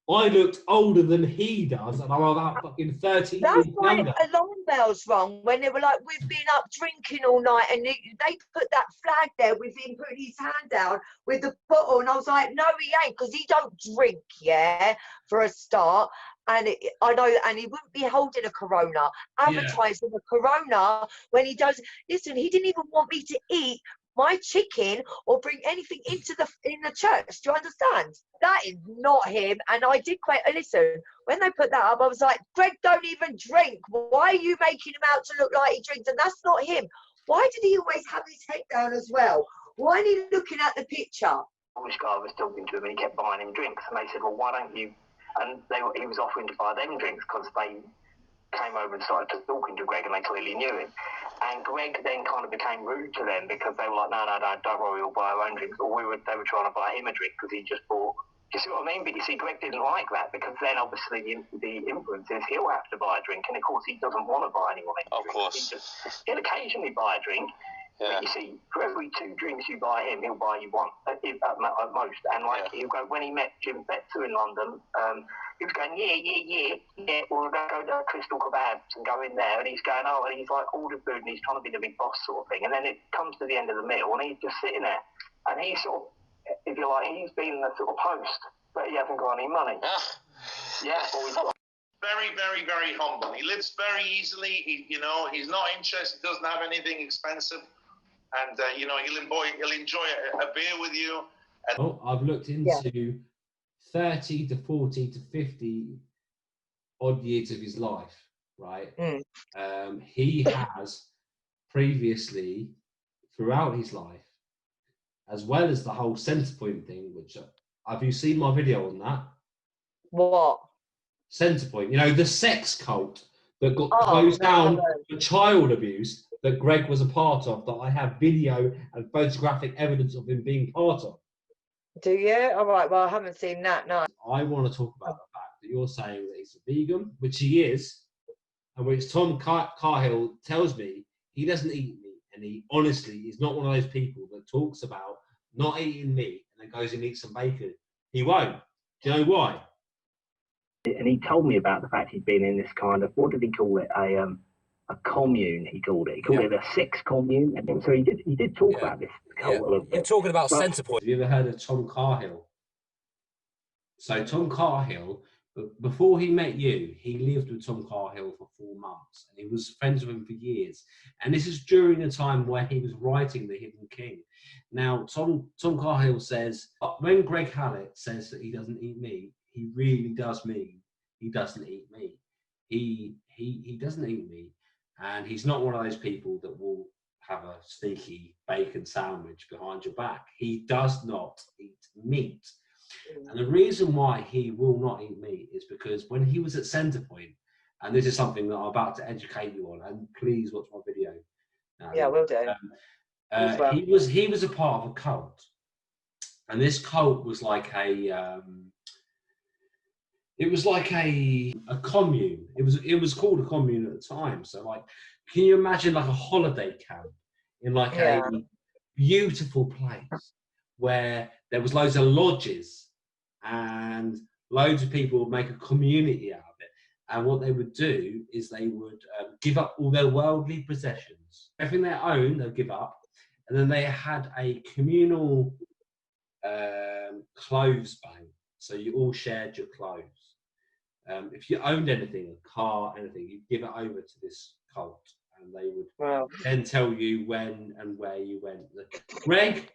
I looked older than he does, and I'm about fucking 30 That's years why younger. alarm bells rung when they were like, we've been up drinking all night, and they put that flag there with him putting his hand down with the bottle, and I was like, no, he ain't, because he don't drink, yeah, for a start. And I know, and he wouldn't be holding a Corona, advertising a Corona when he does. Listen, he didn't even want me to eat my chicken or bring anything into in the church. Do you understand? That is not him. And I did quite listen. When they put that up, I was like, Greg don't even drink. Why are you making him out to look like he drinks? And that's not him. Why did he always have his head down as well? Why are you looking at the picture? This guy was talking to him and he kept buying him drinks, and they said, well, why don't you? And he was offering to buy them drinks because they came over and started talking to Greg, and they clearly knew him. And Greg then kind of became rude to them because they were like, no, don't worry, we'll buy our own drinks. Or they were trying to buy him a drink because he just bought. You see what I mean? But you see, Greg didn't like that because then obviously the influence is he'll have to buy a drink, and of course he doesn't want to buy anyone any drink. Course. He'll occasionally buy a drink. Yeah. But you see, for every 2 drinks you buy him, he'll buy you one at most. And he'll go, when he met Jim Fetzer in London, he was going, yeah, we'll go to Crystal Kebabs and go in there. And he's going, and he's like ordered food, and he's trying to be the big boss sort of thing. And then it comes to the end of the meal, and he's just sitting there. And he's sort of, if you like, he's been the sort of host, but he hasn't got any money. Very, very, very humble. He lives very easily. He's not interested. Doesn't have anything expensive. And he'll enjoy a beer with you. And I've looked into 30 to 40 to 50 odd years of his life, right? He has previously, throughout his life, as well as the whole Centrepoint thing, which have you seen my video on that? What? Centrepoint, the sex cult that got closed down for child abuse that Greg was a part of, that I have video and photographic evidence of him being part of. Do you? All right, well, I haven't seen that, no. I want to talk about the fact that you're saying that he's a vegan, which he is, and which Tom Cahill tells me he doesn't eat meat, and he honestly is not one of those people that talks about not eating meat and then goes and eats some bacon. He won't. Do you know why? And he told me about the fact he'd been in this kind of, what did he call it? A commune, he called it. He called it a sex commune. And so he did talk about this cult a little bit. You're talking about Centrepoint. Have you ever heard of Tom Cahill? So Tom Cahill, before he met you, he lived with Tom Cahill for 4 months, and he was friends with him for years. And this is during the time where he was writing The Hidden King. Now, Tom Cahill says, when Greg Hallett says that he doesn't eat meat, he really does mean he doesn't eat meat. He doesn't eat meat, and he's not one of those people that will have a sneaky bacon sandwich behind your back. He does not eat meat. And the reason why he will not eat meat is because when he was at Centrepoint, and this is something that I'm about to educate you on, and please watch my video. Yeah, we'll do. He was a part of a cult, and this cult was like a commune. It was called a commune at the time. So like, can you imagine like a holiday camp in like a beautiful place where there was loads of lodges and loads of people would make a community out of it. And what they would do is they would give up all their worldly possessions. Everything they own, they'll give up. And then they had a communal clothes bank. So you all shared your clothes. If you owned anything, a car, anything, you'd give it over to this cult. And they would then tell you when and where you went. Greg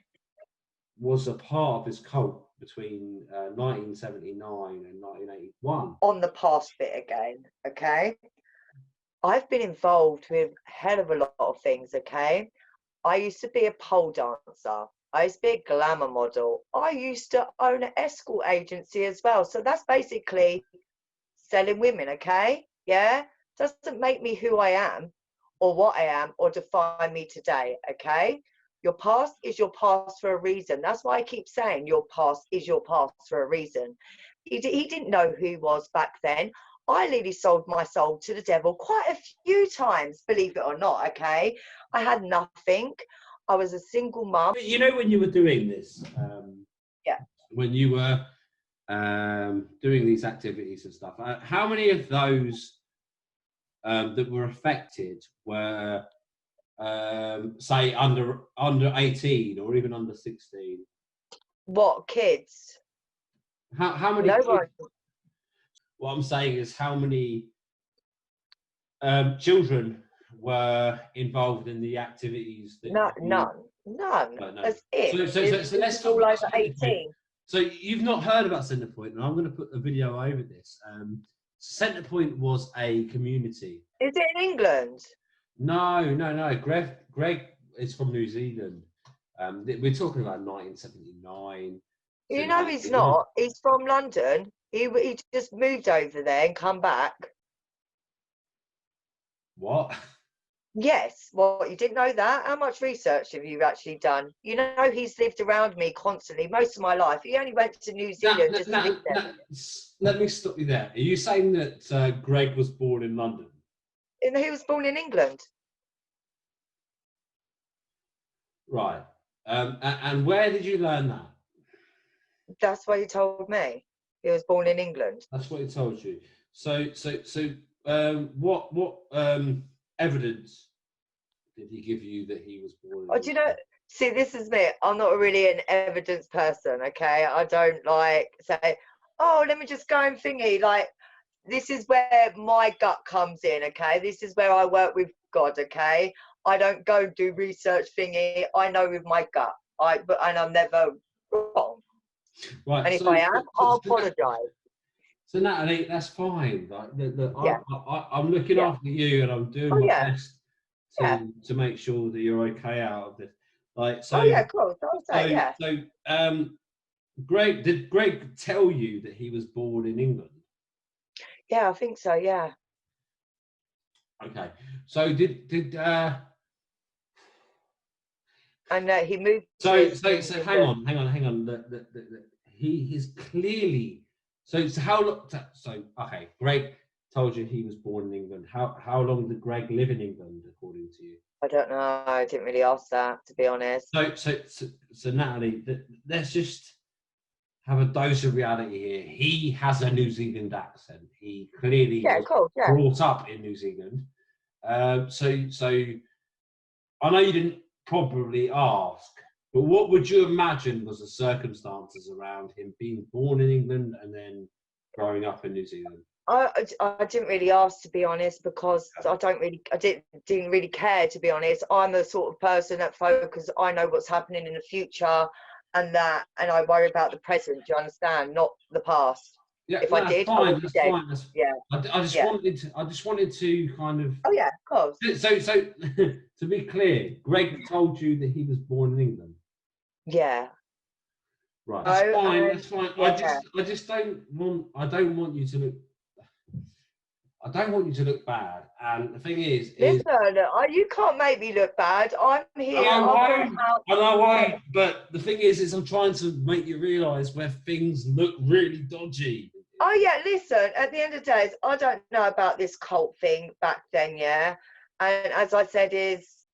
was a part of this cult between 1979 and 1981. On the past bit again, okay? I've been involved with a hell of a lot of things, okay? I used to be a pole dancer. I used to be a glamour model. I used to own an escort agency as well. So that's basically selling women, okay? Yeah? Doesn't make me who I am or what I am or define me today, okay? Your past is your past for a reason. That's why I keep saying your past is your past for a reason. He didn't know who he was back then. I literally sold my soul to the devil quite a few times, believe it or not, okay? I had nothing. I was a single mum. You know, when you were doing this, yeah, when you were doing these activities and stuff, how many of those that were affected were, say, under 18 or even under 16? What, kids? How many? No kids, one. What I'm saying is, how many children were involved in the activities? That None. No. As if. So let's talk all about over 18. So you've not heard about Centrepoint, and I'm going to put a video over this. Centrepoint was a community. Is it in England? No. Greg is from New Zealand. We're talking about 1979. You know he's not. He's from London. He just moved over there and come back. What? Yes. What, you didn't know that? How much research have you actually done? You know he's lived around me constantly most of my life. He only went to New Zealand just to live there. Let me stop you there. Are you saying that Greg was born in London? And he was born in England. Right. And where did you learn that? That's what he told me. He was born in England. That's what he told you. So, what evidence did he give you that he was born? Oh, do you know? See, this is me. I'm not really an evidence person. Okay, I don't like say, oh, let me just go and thingy. Like, this is where my gut comes in. Okay, this is where I work with God. Okay, I don't go do research thingy. I know with my gut. And I'm never wrong. Right. And if I am, I'll apologise. So Natalie, that's fine. Like, I'm looking after you, and I'm doing my best to make sure that you're okay out of this. Like, so. Oh yeah, cool. So, Greg, did Greg tell you that he was born in England? Yeah, I think so. Yeah. Okay. So did And he moved. So hang on. He is clearly. So how long? So okay, Greg told you he was born in England. How long did Greg live in England, according to you? I don't know. I didn't really ask that, to be honest. So Natalie, let's just have a dose of reality here. He has a New Zealand accent. He clearly was brought up in New Zealand. So I know you didn't probably ask, but what would you imagine was the circumstances around him being born in England and then growing up in New Zealand? I didn't really ask, to be honest, because I didn't really care, to be honest. I'm the sort of person that focuses. I know what's happening in the future, and I worry about the present. Do you understand? Not the past. Yeah, if I did, fine, I would be dead. Yeah. I just wanted to kind of. Oh yeah, of course. So to be clear, Greg told you that he was born in England. Yeah. Right. That's fine. Yeah. I just don't want. I don't want you to look bad. And the thing is, listen, you can't make me look bad. I'm here. I won't. But the thing is I'm trying to make you realise where things look really dodgy. Oh yeah, listen. At the end of the day, I don't know about this cult thing back then. Yeah, and as I said,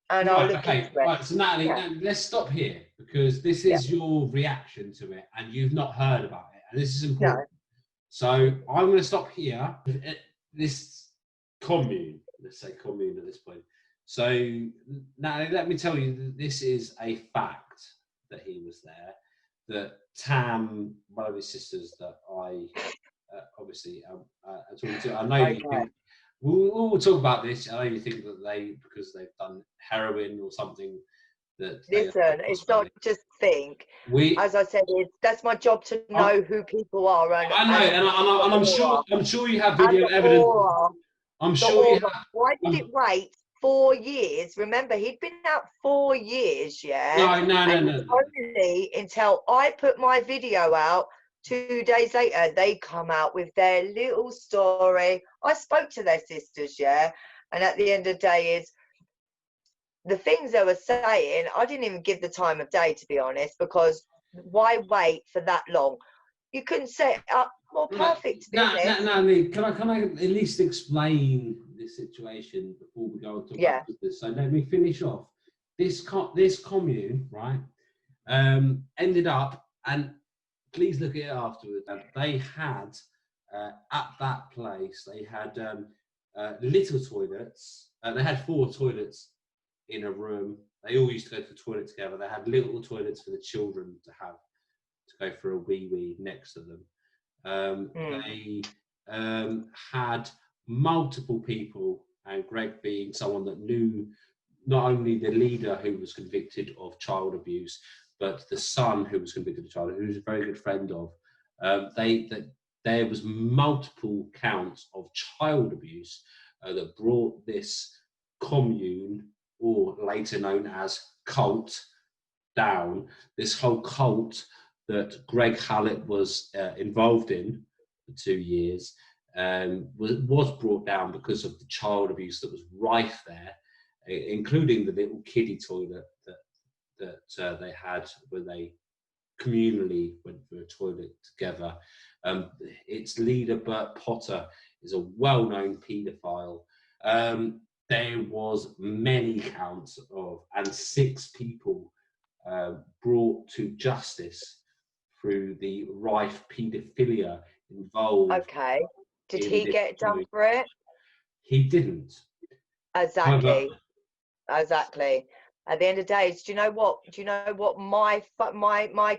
I'll look into it. Right. So Natalie, let's stop here because this is your reaction to it, and you've not heard about it, and this is important. No. So I'm going to stop here. This commune, let's say commune at this point. So Natalie, let me tell you that this is a fact that he was there. That Tam, one of his sisters, that I obviously am talking to. I know you think we'll talk about this. I know you think that because they've done heroin or something. Listen, it's not just think. As I said, that's my job to know who people are. And I'm sure you have video evidence. I'm sure you have. Why did it wait 4 years. Remember, he'd been out 4 years, yeah? No. Only until I put my video out, 2 days later, they come out with their little story. I spoke to their sisters, yeah? And at the end of the day is, the things they were saying, I didn't even give the time of day, to be honest, because why wait for that long? You couldn't set it up more perfect, to be honest. Natalie, can I at least explain this situation before we go on to this? So let me finish off. This commune, right, ended up, and please look at it afterwards, they had, at that place, they had little toilets. They had 4 toilets in a room. They all used to go to the toilet together. They had little toilets for the children to go for a wee next to them. They had multiple people, and Greg being someone that knew not only the leader who was convicted of child abuse, but the son who was convicted of child abuse, who was a very good friend of. There was multiple counts of child abuse that brought this commune, or later known as cult, down. This whole cult that Greg Hallett was involved in for 2 years was brought down because of the child abuse that was rife there, including the little kiddie toilet that they had, where they communally went for a toilet together. Its leader, Bert Potter, is a well-known paedophile. There was many counts of, and 6 people brought to justice through the rife paedophilia involved. Okay. Did he get done for it? He didn't. Exactly. Exactly. At the end of the day, do you know what? My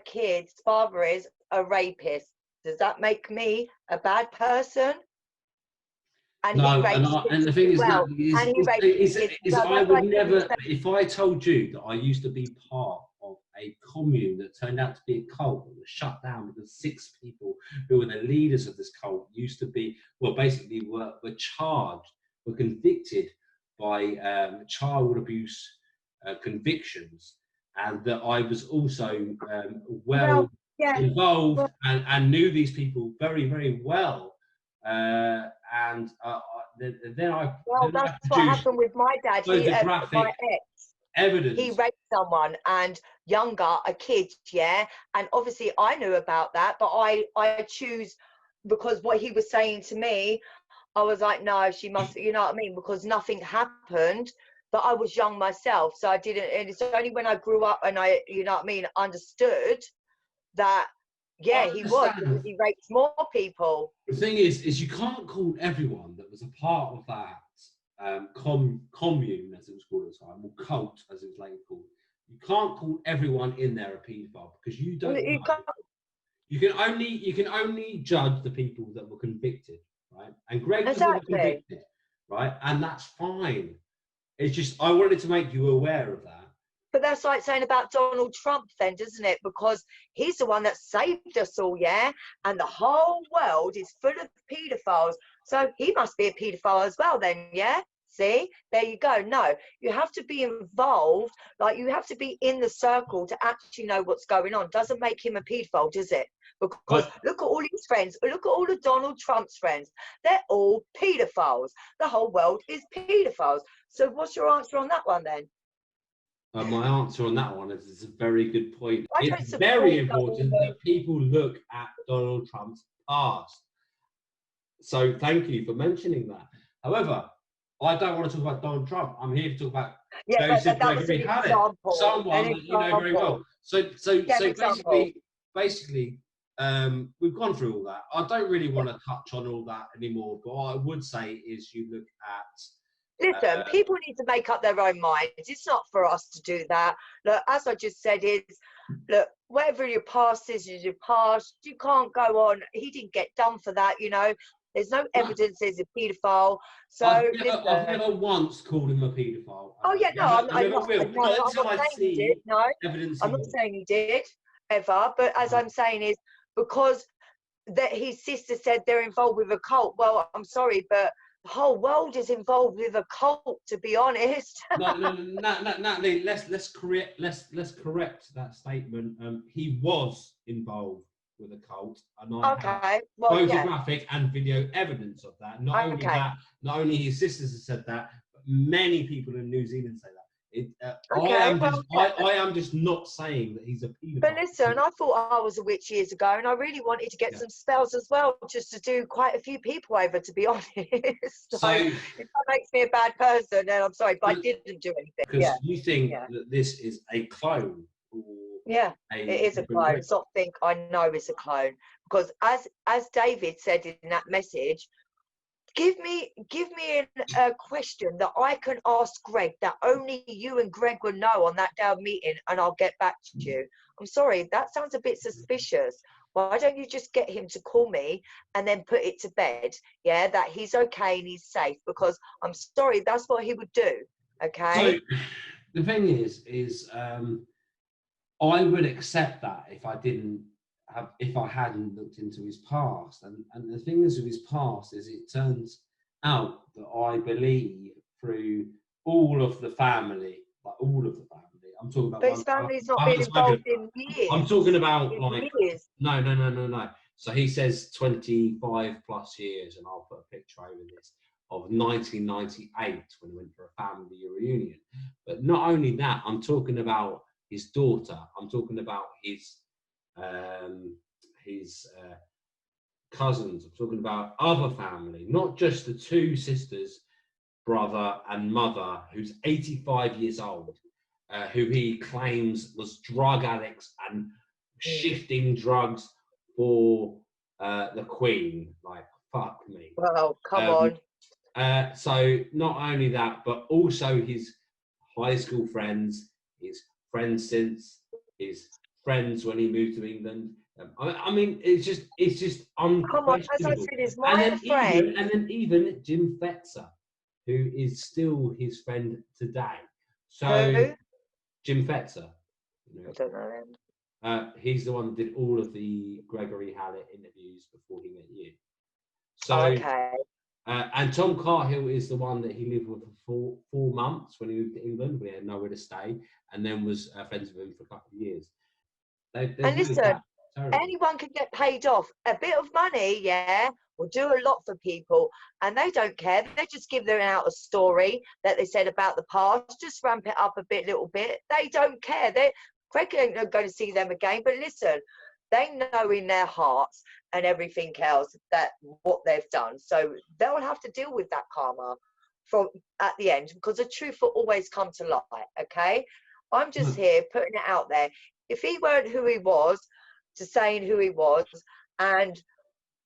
kid's father is a rapist. Does that make me a bad person? And no, he rapes and the thing is, well. I would never, if I told you that I used to be part of a commune that turned out to be a cult that was shut down because 6 people who were the leaders of this cult used to be, well, basically were charged, were convicted by child abuse convictions, and that I was also involved and knew these people very, very well. Then I. Well, that's what happened with my dad. My ex. Evidence. He raped someone, and younger, a kid, yeah. And obviously, I knew about that, but I choose, because what he was saying to me, I was like, no, she must, you know what I mean? Because nothing happened, but I was young myself, so I didn't. And it's only when I grew up and I, you know what I mean, understood that. Yeah, he was. He raped more people. The thing is you can't call everyone that was a part of that commune, as it was called at the time, or cult, as it was later called. You can't call everyone in there a paedophile, because you don't. You can only judge the people that were convicted, right? And Greg was never convicted, right? And that's fine. It's just I wanted to make you aware of that. But that's like saying about Donald Trump then, doesn't it? Because he's the one that saved us all, yeah? And the whole world is full of paedophiles. So he must be a paedophile as well then, yeah? See? There you go. No, you have to be involved. Like, you have to be in the circle to actually know what's going on. Doesn't make him a paedophile, does it? Because look at all his friends. Look at all of Donald Trump's friends. They're all paedophiles. The whole world is paedophiles. So what's your answer on that one then? My answer on that one is it's a very good point. It's very important that people look at Donald Trump's past. So thank you for mentioning that. However, I don't want to talk about Donald Trump. I'm here to talk about Joseph Gregory Hallett, someone that you know very well. So basically, we've gone through all that. I don't really want to touch on all that anymore, but what I would say is you look at. Listen, people need to make up their own minds. It's not for us to do that. Look, as I just said, look, whatever your past is your past. You can't go on. He didn't get done for that, you know. There's no evidence he's a paedophile. So I've never once called him a paedophile. Oh yeah, no, I'm not evidence. Saying he did ever, but as I'm saying is because that his sister said they're involved with a cult. Well, I'm sorry, but whole world is involved with a cult, to be honest. Natalie, let's correct that statement. He was involved with a cult, and I have photographic and video evidence of that. Not only his sisters have said that, but many people in New Zealand say that. I am just not saying that he's a paedophile. But listen, I thought I was a witch years ago, and I really wanted to get some spells as well, just to do quite a few people over, to be honest. So if that makes me a bad person, then I'm sorry, but I didn't do anything. Because you think that this is a clone. It is a clone. Something I know is a clone, because as David said in that message, give me a question that I can ask Greg that only you and Greg will know on that day of meeting, and I'll get back to you. I'm sorry, that sounds a bit suspicious. Why don't you just get him to call me and then put it to bed, that he's okay and he's safe? Because I'm sorry, that's what he would do, okay? So the thing is I would accept that if I hadn't looked into his past. And the thing is with his past is it turns out that I believe through all of the family. I'm talking about. But his family's not been involved in years. I'm talking about years. No. So he says 25 plus years, and I'll put a picture over this of 1998 when he went for a family reunion. But not only that, I'm talking about his daughter. I'm talking about his cousins. I'm talking about other family, not just the two sisters, brother and mother, who's 85 years old, who he claims was drug addicts and shifting drugs for the Queen. Like, fuck me. Well, come on. So not only that, but also his high school friends, his friends since, his friends when he moved to England. I mean, it's just unquestionable. Come on, as I said, it's my friend. And then even Jim Fetzer, who is still his friend today. So Jim Fetzer, I don't know him. He's the one that did all of the Gregory Hallett interviews before he met you. So and Tom Carhill is the one that he lived with for 4 months when he moved to England. We had nowhere to stay, and then was friends with him for a couple of years. And listen, anyone can get paid off. A bit of money, will do a lot for people, and they don't care. They just give them out a story that they said about the past, just ramp it up a little bit. They don't care. Greg ain't going to see them again. But listen, they know in their hearts and everything else that what they've done. So they'll have to deal with that karma at the end, because the truth will always come to light. Okay, I'm just here putting it out there. If he weren't who he was, to saying who he was, and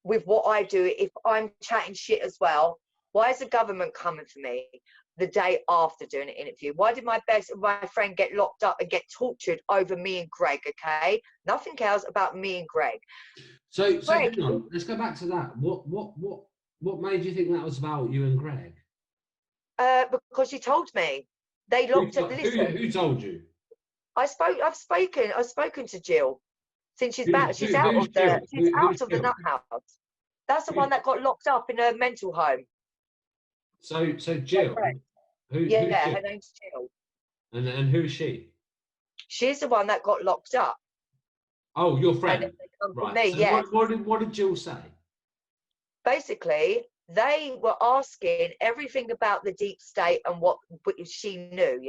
with what I do, if I'm chatting shit as well, why is the government coming for me the day after doing an interview? Why did my friend get locked up and get tortured over me and Greg? Okay, nothing else about me and Greg. So hang on, let's go back to that. What made you think that was about you and Greg? Because she told me. They looked at. Listen, who told you? I've spoken to Jill since she's back. She's out of the nut house. That's the one that got locked up in a mental home. So Jill. Her name's Jill. And who is she? She's the one that got locked up. Oh, your friend. Right. Me, so what did Jill say? Basically, they were asking everything about the deep state and what she knew,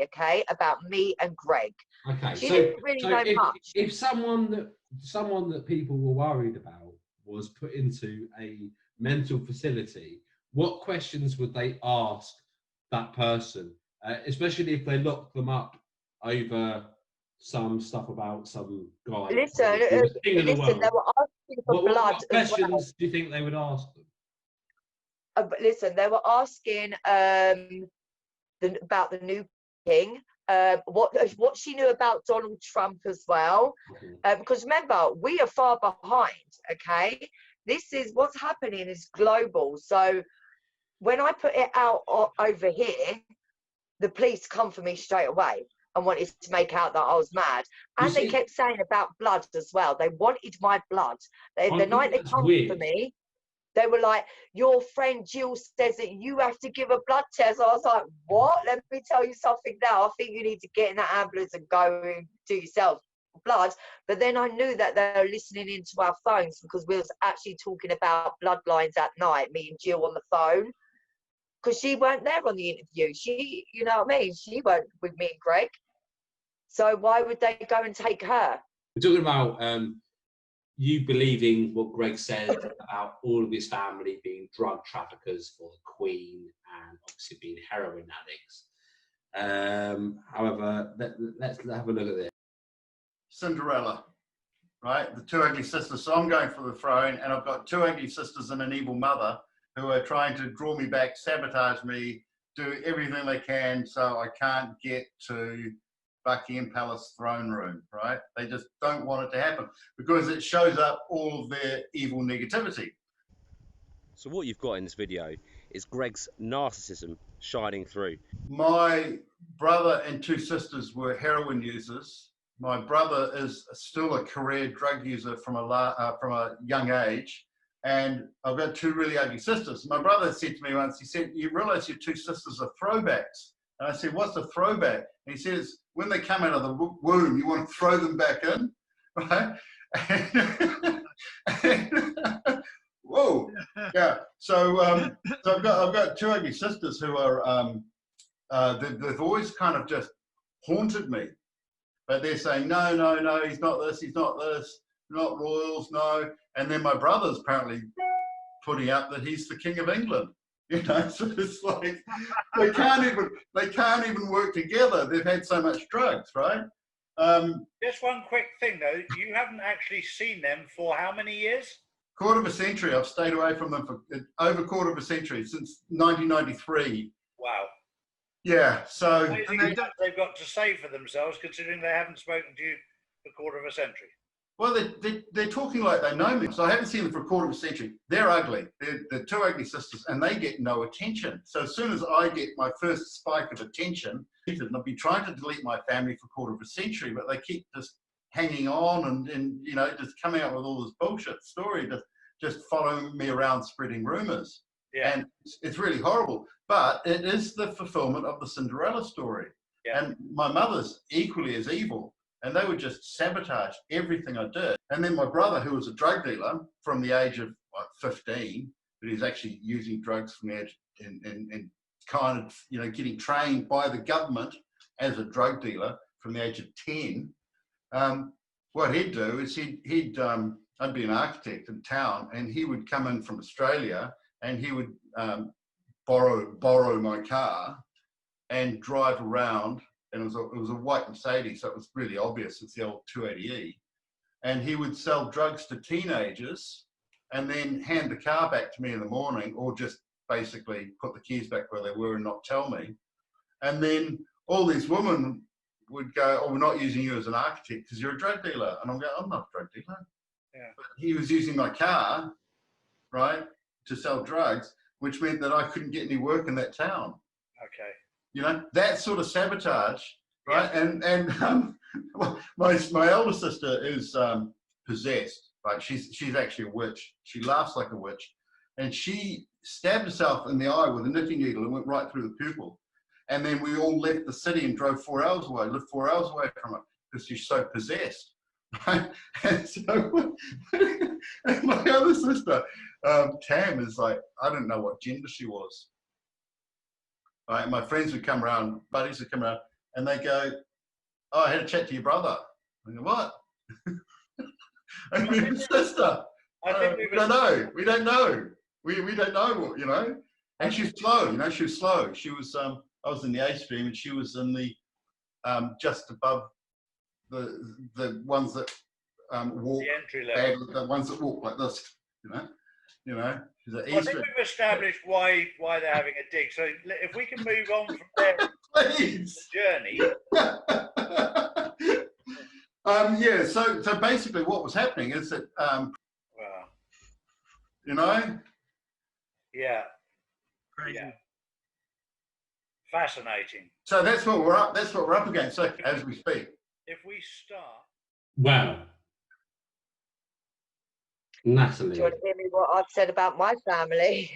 about me and Greg. Okay, she didn't really know much. If someone that people were worried about was put into a mental facility, what questions would they ask that person, especially if they locked them up over some stuff about some guy? Listen, they were asking for blood. What questions do you think they would ask them? Listen, they were asking about the new king, what she knew about Donald Trump as well, because remember, we are far behind. Okay, this is what's happening is global. So when I put it out over here, the police come for me straight away and wanted to make out that I was mad, and they kept saying about blood as well. They wanted my blood. The night they come for me. They were like, your friend Jill says that you have to give a blood test. I was like, what? Let me tell you something now. I think you need to get in that ambulance and go and do yourself blood. But then I knew that they were listening into our phones, because we was actually talking about bloodlines at night, me and Jill on the phone, because she weren't there on the interview. She, you know what I mean? She weren't with me and Greg. So why would they go and take her? We're talking about you believing what Greg said about all of his family being drug traffickers for the Queen and obviously being heroin addicts. However, let's have a look at this. Cinderella, right? The two ugly sisters. So I'm going for the throne, and I've got two ugly sisters and an evil mother who are trying to draw me back, sabotage me, do everything they can so I can't get to Buckingham Palace throne room, right? They just don't want it to happen because it shows up all of their evil negativity. So what you've got in this video is Greg's narcissism shining through. My brother and two sisters were heroin users. My brother is still a career drug user from a young age. And I've got two really ugly sisters. My brother said to me once, he said, you realize your two sisters are throwbacks? And I said, what's a throwback? And he says, when they come out of the womb, you want to throw them back in, right? Whoa, yeah. So, so I've got two ugly sisters who are, they've always kind of just haunted me. But they're saying, no, no, no, he's not this, not royals, no. And then my brother's apparently putting up that he's the King of England. You know, so it's like they can't even work together. They've had so much drugs, right? Just one quick thing though, you haven't actually seen them for how many years? Quarter of a century. I've stayed away from them for over a quarter of a century, since 1993. Wow. Yeah, so they've got to say for themselves, considering they haven't spoken to you for a quarter of a century. Well, they're talking like they know me. So I haven't seen them for a quarter of a century. They're ugly. They're two ugly sisters, and they get no attention. So as soon as I get my first spike of attention, and I've been trying to delete my family for a quarter of a century, but they keep just hanging on and you know, just coming up with all this bullshit story, just following me around spreading rumors. Yeah. And it's really horrible. But it is the fulfillment of the Cinderella story. Yeah. And my mother's equally as evil. And they would just sabotage everything I did. And then my brother, who was a drug dealer from the age of like 15, but he's actually using drugs from the age and kind of, you know, getting trained by the government as a drug dealer from the age of 10. What he'd do is I'd be an architect in town, and he would come in from Australia, and he would borrow my car and drive around. And it was a white Mercedes, so it was really obvious. It's the old 280E. And he would sell drugs to teenagers and then hand the car back to me in the morning, or just basically put the keys back where they were and not tell me. And then all these women would go, oh, we're not using you as an architect because you're a drug dealer. And I'm going, I'm not a drug dealer. Yeah. But he was using my car, right, to sell drugs, which meant that I couldn't get any work in that town. Okay. You know, that sort of sabotage, right? Yeah. And my elder sister is possessed. Like she's actually a witch. She laughs like a witch, and she stabbed herself in the eye with a knitting needle and went right through the pupil. And then we all left the city and drove 4 hours away, lived 4 hours away from it because she's so possessed. Right? And so and my other sister, Tam, is like, I don't know what gender she was. Right? My friends would come around, buddies would come around, and they go, oh, I had a chat to your brother. I go, what? I mean, sister. We don't know. We don't know. We don't know what, you know. And she's slow, you know, she was slow. She was, I was in the A stream, and she was in the, just above the ones that walk, the entry level. the ones that walk like this, you know. You know, she's an I think we've established why they're having a dig. So if we can move on from there, please. Journey. Yeah. So basically, what was happening is that, wow. You know. Yeah. Crazy. Yeah. Fascinating. So that's what we're up. That's what we're up against. So as we speak. If we start. Wow. Natalie. Do you want to hear me what I've said about my family?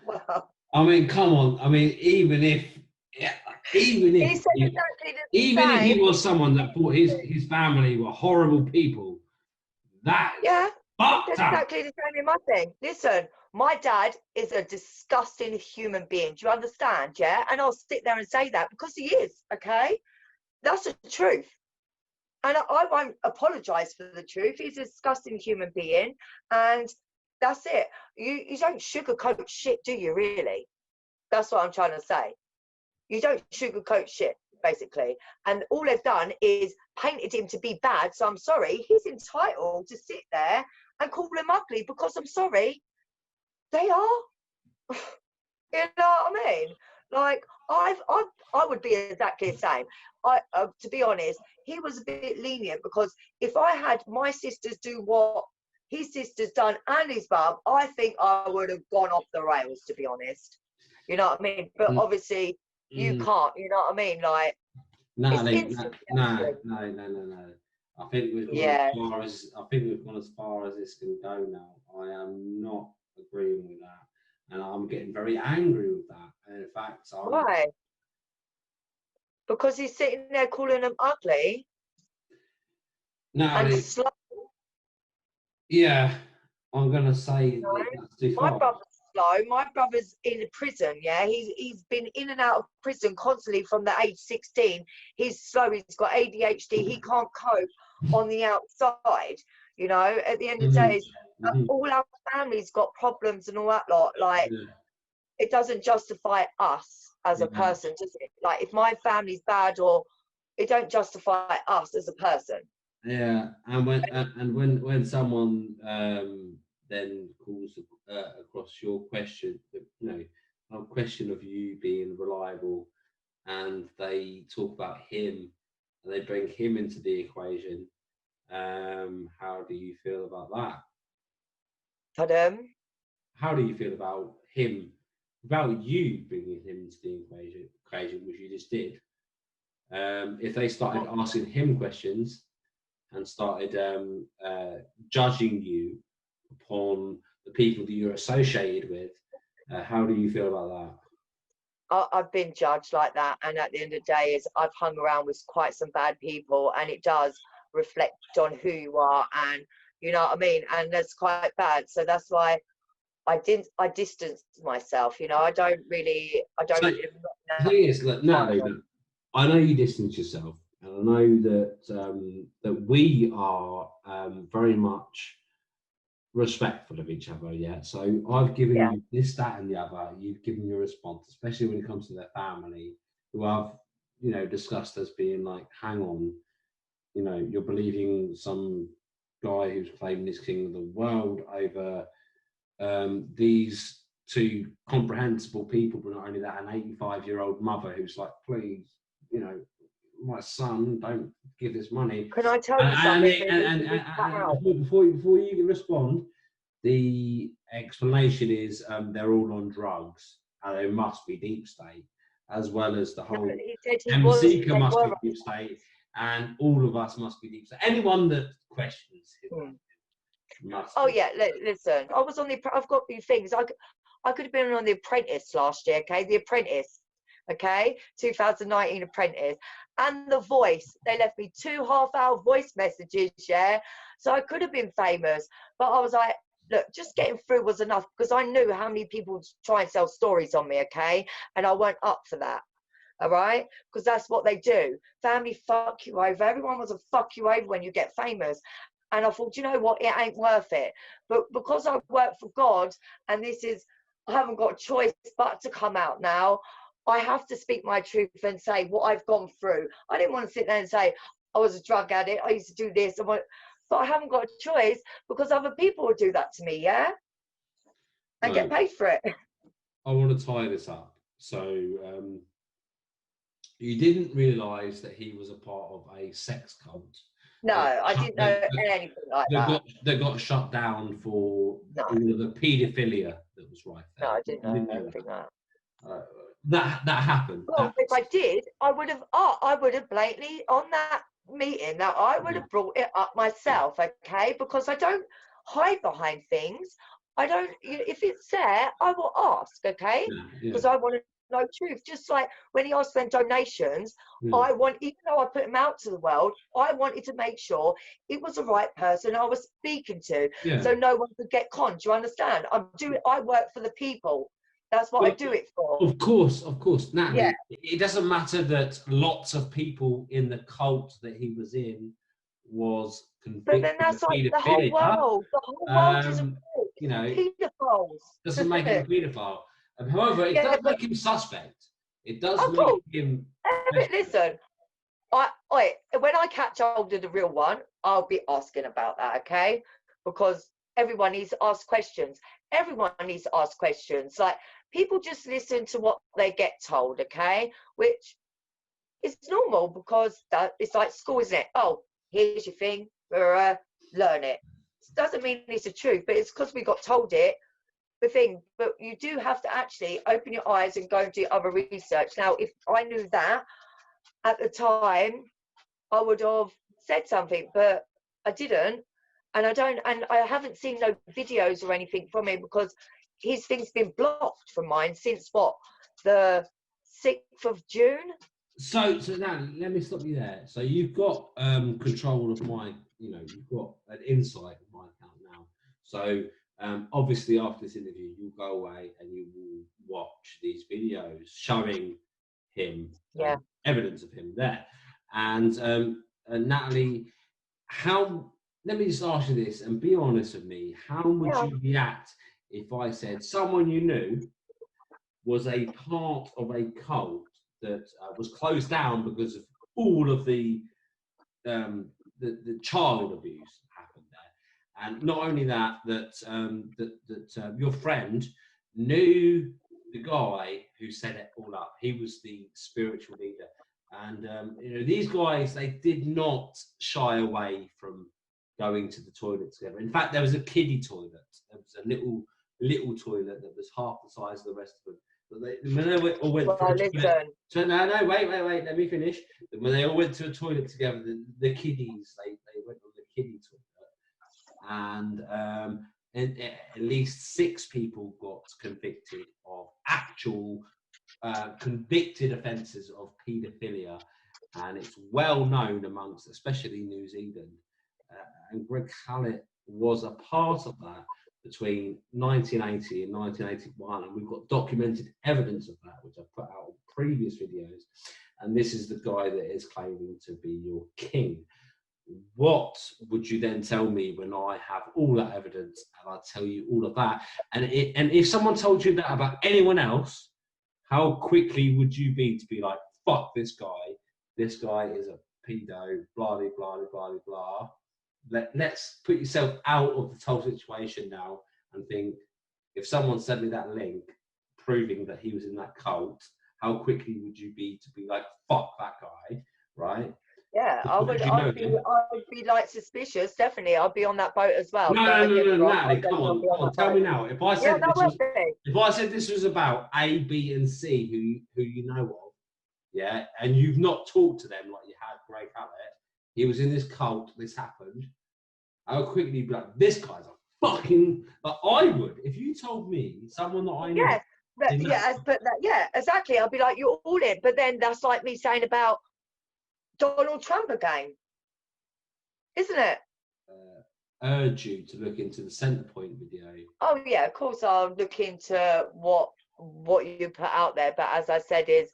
Well, I mean, come on. I mean, even if he said exactly the even if he same. was someone that thought his family were horrible people, that is Yeah, fucked that's up. exactly the same in my thing. Listen, my dad is a disgusting human being. Do you understand? Yeah, and I'll sit there and say that because he is. Okay, that's the truth. And I won't apologise for the truth. He's a disgusting human being, and that's it. You don't sugarcoat shit, do you? Really? That's what I'm trying to say. You don't sugarcoat shit, basically. And all they've done is painted him to be bad. So I'm sorry. He's entitled to sit there and call him ugly because I'm sorry, they are. You know what I mean? Like I would be exactly the same. To be honest, he was a bit lenient because if I had my sisters do what his sister's done and his mum, I think I would have gone off the rails. To be honest, you know what I mean. But obviously, you can't. You know what I mean? Like Natalie, no. I think we've gone as far as this can go now. I am not agreeing with that, and I'm getting very angry with that. And in fact, why? Because he's sitting there calling them ugly. Natalie, yeah, I'm gonna say that's too far. My brother's slow. My brother's in prison. Yeah, he's been in and out of prison constantly from the age 16. He's slow. He's got ADHD. He can't cope on the outside. You know, at the end of the day, all our family's got problems and all that lot. Like, it doesn't justify us as a person, does it? Like, if my family's bad, or it don't justify us as a person. Yeah, and when someone then calls across your question, a question of you being reliable, and they talk about him, and they bring him into the equation, how do you feel about that? Pardon? How do you feel about him, about you bringing him into the equation, which you just did? If they started asking him questions and started judging you upon the people that you're associated with, how do you feel about that? I've been judged like that, and at the end of the day, I've hung around with quite some bad people, and it does reflect on who you are, and you know what I mean. And that's quite bad. So that's why I distanced myself. You know, I don't. So, the thing is, look, Natalie, I know you distance yourself. And I know that we are very much respectful of each other, yeah. So I've given you this, that, and the other. You've given your response, especially when it comes to their family, who I've discussed as being like, hang on, you're believing some guy who's claiming he's king of the world over these two comprehensible people, but not only that, an 85-year-old mother who's like, please, my son, don't give this money. Can I tell you something? And before you can respond, the explanation is they're all on drugs, and they must be deep state, as well as the whole Seeker must be deep state, and all of us must be deep state. Anyone that questions him must. Oh yeah, listen. I was on the. I've got a few things. I could have been on The Apprentice last year. Okay, The Apprentice. Okay, 2019 Apprentice. And The Voice, they left me 2 half-hour voice messages, yeah? So I could have been famous, but I was like, look, just getting through was enough, because I knew how many people try and sell stories on me, okay? And I weren't up for that, all right? Because that's what they do. Family fuck you over. Everyone was a fuck you over when you get famous. And I thought, you know what, it ain't worth it. But because I work for God, and I haven't got a choice but to come out now, I have to speak my truth and say what I've gone through. I didn't want to sit there and say, I was a drug addict, I used to do this, but I haven't got a choice, because other people will do that to me, yeah? And get paid for it. I want to tie this up. So, you didn't realise that he was a part of a sex cult? No, I didn't know anything like that. That got shut down for all of the paedophilia that was right there. No, I didn't know anything like that. That happened. Well, if I did, I would have blatantly on that meeting that I would have brought it up myself, okay? Because I don't hide behind things. I don't, if it's there, I will ask, okay? Because I want to know truth. Just like when he asked them donations, I want, even though I put him out to the world, I wanted to make sure it was the right person I was speaking to, so no one could get conned. Do you understand? I work for the people. That's what I do it for. Of course, Natalie. It doesn't matter that lots of people in the cult that he was in was convicted. But then that's like the whole world. The whole world is a cult. You know, pedophiles. Doesn't make him a paedophile. However, it does make him suspect. It does make him. Listen, when I catch hold of the real one, I'll be asking about that, okay? Because everyone needs to ask questions. Everyone needs to ask questions. Like, people just listen to what they get told, okay? Which is normal, because it's like school, isn't it? Oh, here's your thing, learn it. It doesn't mean it's the truth, but it's because we got told it, the thing. But you do have to actually open your eyes and go and do other research. Now, if I knew that at the time, I would have said something, but I didn't. And I haven't seen no videos or anything from him, because his thing's been blocked from mine since what, the 6th of June. So now let me stop you there. So you've got control of my, you've got an insight of my account now. So obviously after this interview, you'll go away and you will watch these videos showing him, evidence of him there. And Natalie, let me just ask you this and be honest with me. How would you react if I said someone you knew was a part of a cult that was closed down because of all of the child abuse happened there, and not only that, that your friend knew the guy who set it all up. He was the spiritual leader, and these guys, they did not shy away from going to the toilet together. In fact, there was a kiddie toilet. There was a little toilet that was half the size of the rest of them. But when they all went to a toilet, wait, let me finish. When they all went to a toilet together, the kiddies, they went on the kiddie toilet, and at least 6 people got convicted of actual convicted offences of paedophilia, and it's well known amongst, especially New Zealand. And Greg Hallett was a part of that between 1980 and 1981, and we've got documented evidence of that, which I've put out in previous videos. And this is the guy that is claiming to be your king. What would you then tell me when I have all that evidence and I tell you all of that? And if someone told you that about anyone else, how quickly would you be to be like, fuck this guy is a pedo, blah, blah, blah, blah, blah. Let's put yourself out of the whole situation now and think, if someone sent me that link proving that he was in that cult, how quickly would you be to be like, fuck that guy, right? Yeah, I'd be like suspicious, definitely. I'd be on that boat as well. No, Natalie, come on, tell me now. If I said this was about A, B, and C, who you know of, and you've not talked to them like you had Greg Hallett, he was in this cult, this happened, how quickly you'd be like, this guy's a fucking, but I would, if you told me, someone that I know. Exactly. I'd be like, you're all in. But then that's like me saying about Donald Trump again, isn't it? Urge you to look into the Centrepoint video. Oh yeah, of course I'll look into what you put out there. But as I said, is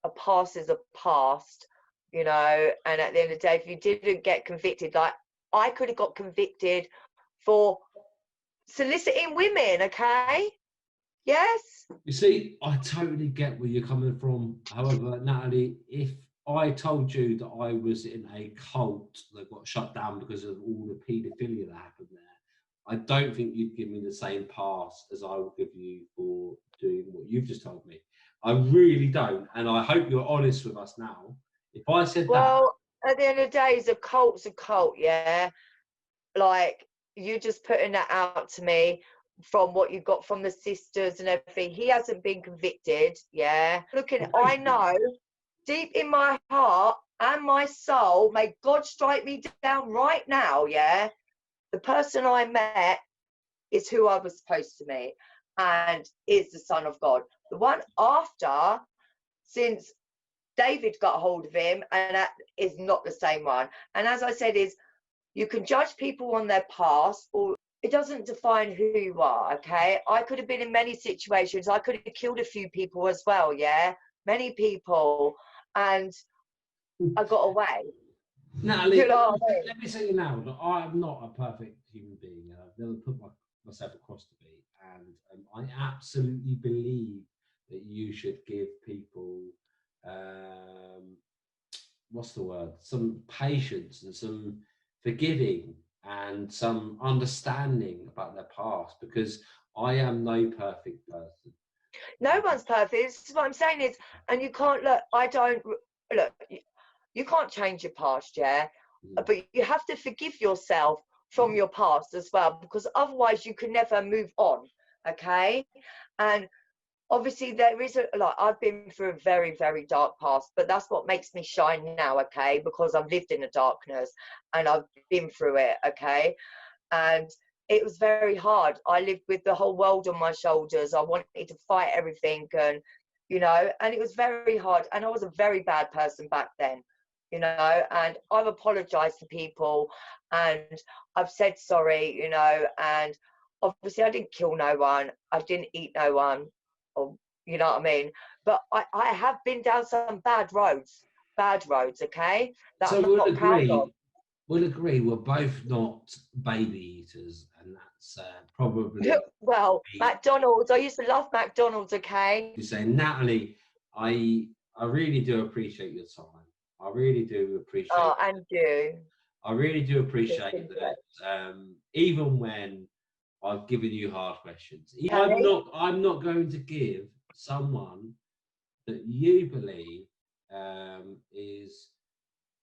a past is a past. And at the end of the day, if you didn't get convicted, like I could have got convicted for soliciting women, okay? Yes? You see, I totally get where you're coming from. However, Natalie, if I told you that I was in a cult that got shut down because of all the paedophilia that happened there, I don't think you'd give me the same pass as I will give you for doing what you've just told me. I really don't. And I hope you're honest with us now. If I said at the end of the day, a cult's a cult, yeah? Like, you just putting that out to me from what you got from the sisters and everything. He hasn't been convicted, yeah? I know deep in my heart and my soul, may God strike me down right now, yeah, the person I met is who I was supposed to meet, and is the Son of God. The one after, since David got hold of him, and that is not the same one. And as I said, is you can judge people on their past, or it doesn't define who you are, okay? I could have been in many situations. I could have killed a few people as well, yeah? Many people, and I got away. Natalie, You know what I mean? let me say you now that I'm not a perfect human being. I've never put myself across to be, and I absolutely believe that you should give people, what's the word? Some patience and some forgiving and some understanding about their past, because I am no perfect person. No one's perfect. This is what I'm saying is, and you can't look. I don't look. You can't change your past, yeah, but you have to forgive yourself from your past as well, because otherwise you can never move on, okay? And obviously there is I've been through a very, very dark past, but that's what makes me shine now, okay? Because I've lived in the darkness and I've been through it, okay? And it was very hard. I lived with the whole world on my shoulders. I wanted to fight everything, and you know, and it was very hard, and I was a very bad person back then, you know, and I've apologized to people and I've said sorry, you know, and obviously I didn't kill no one, I didn't eat no one, or you know what I mean, but I have been down some bad roads, okay, that So I'm not proud of. we'll agree we're both not baby eaters, and that's probably Well, McDonald's, I used to love McDonald's, okay? you say. Natalie, I really do appreciate your time. I really do appreciate And you. I really do appreciate that. Even when I've given you hard questions, I'm not going to give someone that you believe is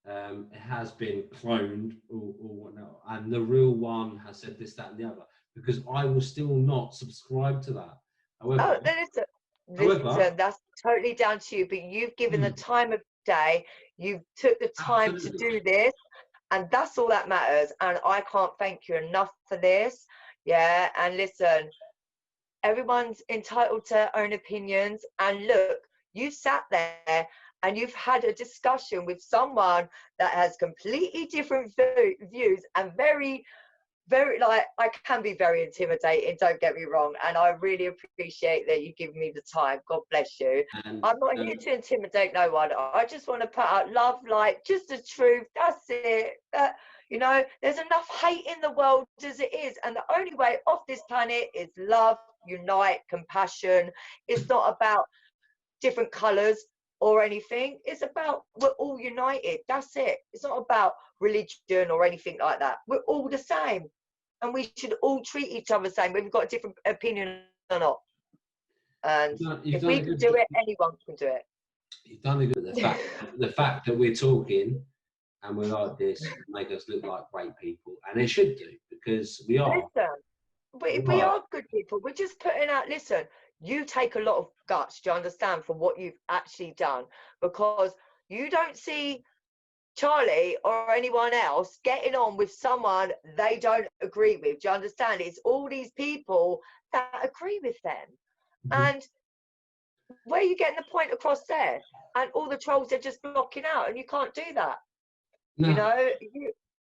has been cloned or whatnot, and the real one has said this, that, and the other, because I will still not subscribe to that. However, listen, that's totally down to you, but you've given the time of day, you took the time to do this, and that's all that matters, and I can't thank you enough for this, yeah? And listen, everyone's entitled to their own opinions, and look, you sat there and you've had a discussion with someone that has completely different views, and very, like, I can be very intimidating, don't get me wrong, and I really appreciate that you give me the time. God bless you. I'm not here to intimidate no one. I just want to put out love, like, just the truth. That's it. You know, there's enough hate in the world as it is, and the only way off this planet is love, unite, compassion. It's not about different colors or anything. It's about we're all united. That's it. It's not about religion or anything like that. We're all the same, and we should all treat each other the same, whether we've got a different opinion or not. And if we can do it, anyone can do it. You've done a good. The fact that we're talking and we're like this make us look like great people, and it should do, because we are. Listen, we are good people. We're just putting out. Listen, you take a lot of guts, do you understand, for what you've actually done, because you don't see Charlie or anyone else getting on with someone they don't agree with. Do you understand? It's all these people that agree with them. And where are you getting the point across there? And all the trolls are just blocking out, and you can't do that. No. You know,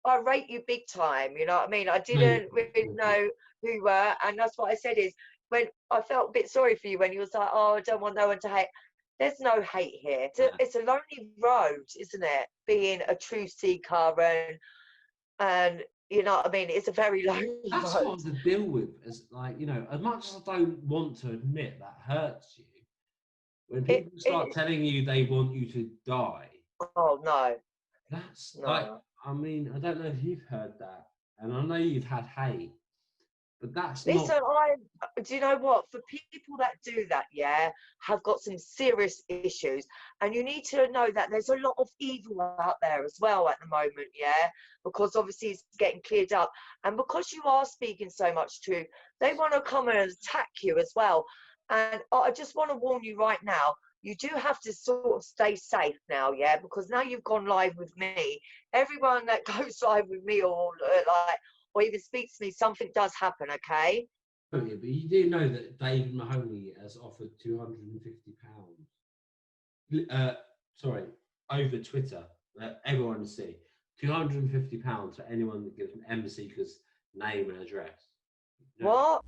I rate you big time, you know what I mean? I didn't really know who you were, and that's what I said is, when I felt a bit sorry for you when you was like, oh, I don't want no one to hate. There's no hate here. It's a lonely road, isn't it? Being a truth seeker, and you know what I mean? It's a very lonely road. That's what to deal with. As, like, you know, as much as I don't want to admit that hurts you, when people start telling you they want you to die. Oh no. That's like, I mean, I don't know if you've heard that, and I know you've had hate. But that's listen, do you know what? For people that do that, yeah, have got some serious issues. And you need to know that there's a lot of evil out there as well at the moment, yeah? Because obviously it's getting cleared up. And because you are speaking so much truth, they want to come and attack you as well. And I just want to warn you right now, you do have to sort of stay safe now, yeah, because now you've gone live with me. Everyone that goes live with me or even speaks to me, something does happen, okay? Oh, yeah, but you do know that David Mahoney has offered £250. Sorry, over Twitter, everyone to see. £250 for anyone that gives an M Seeker's name and address. What?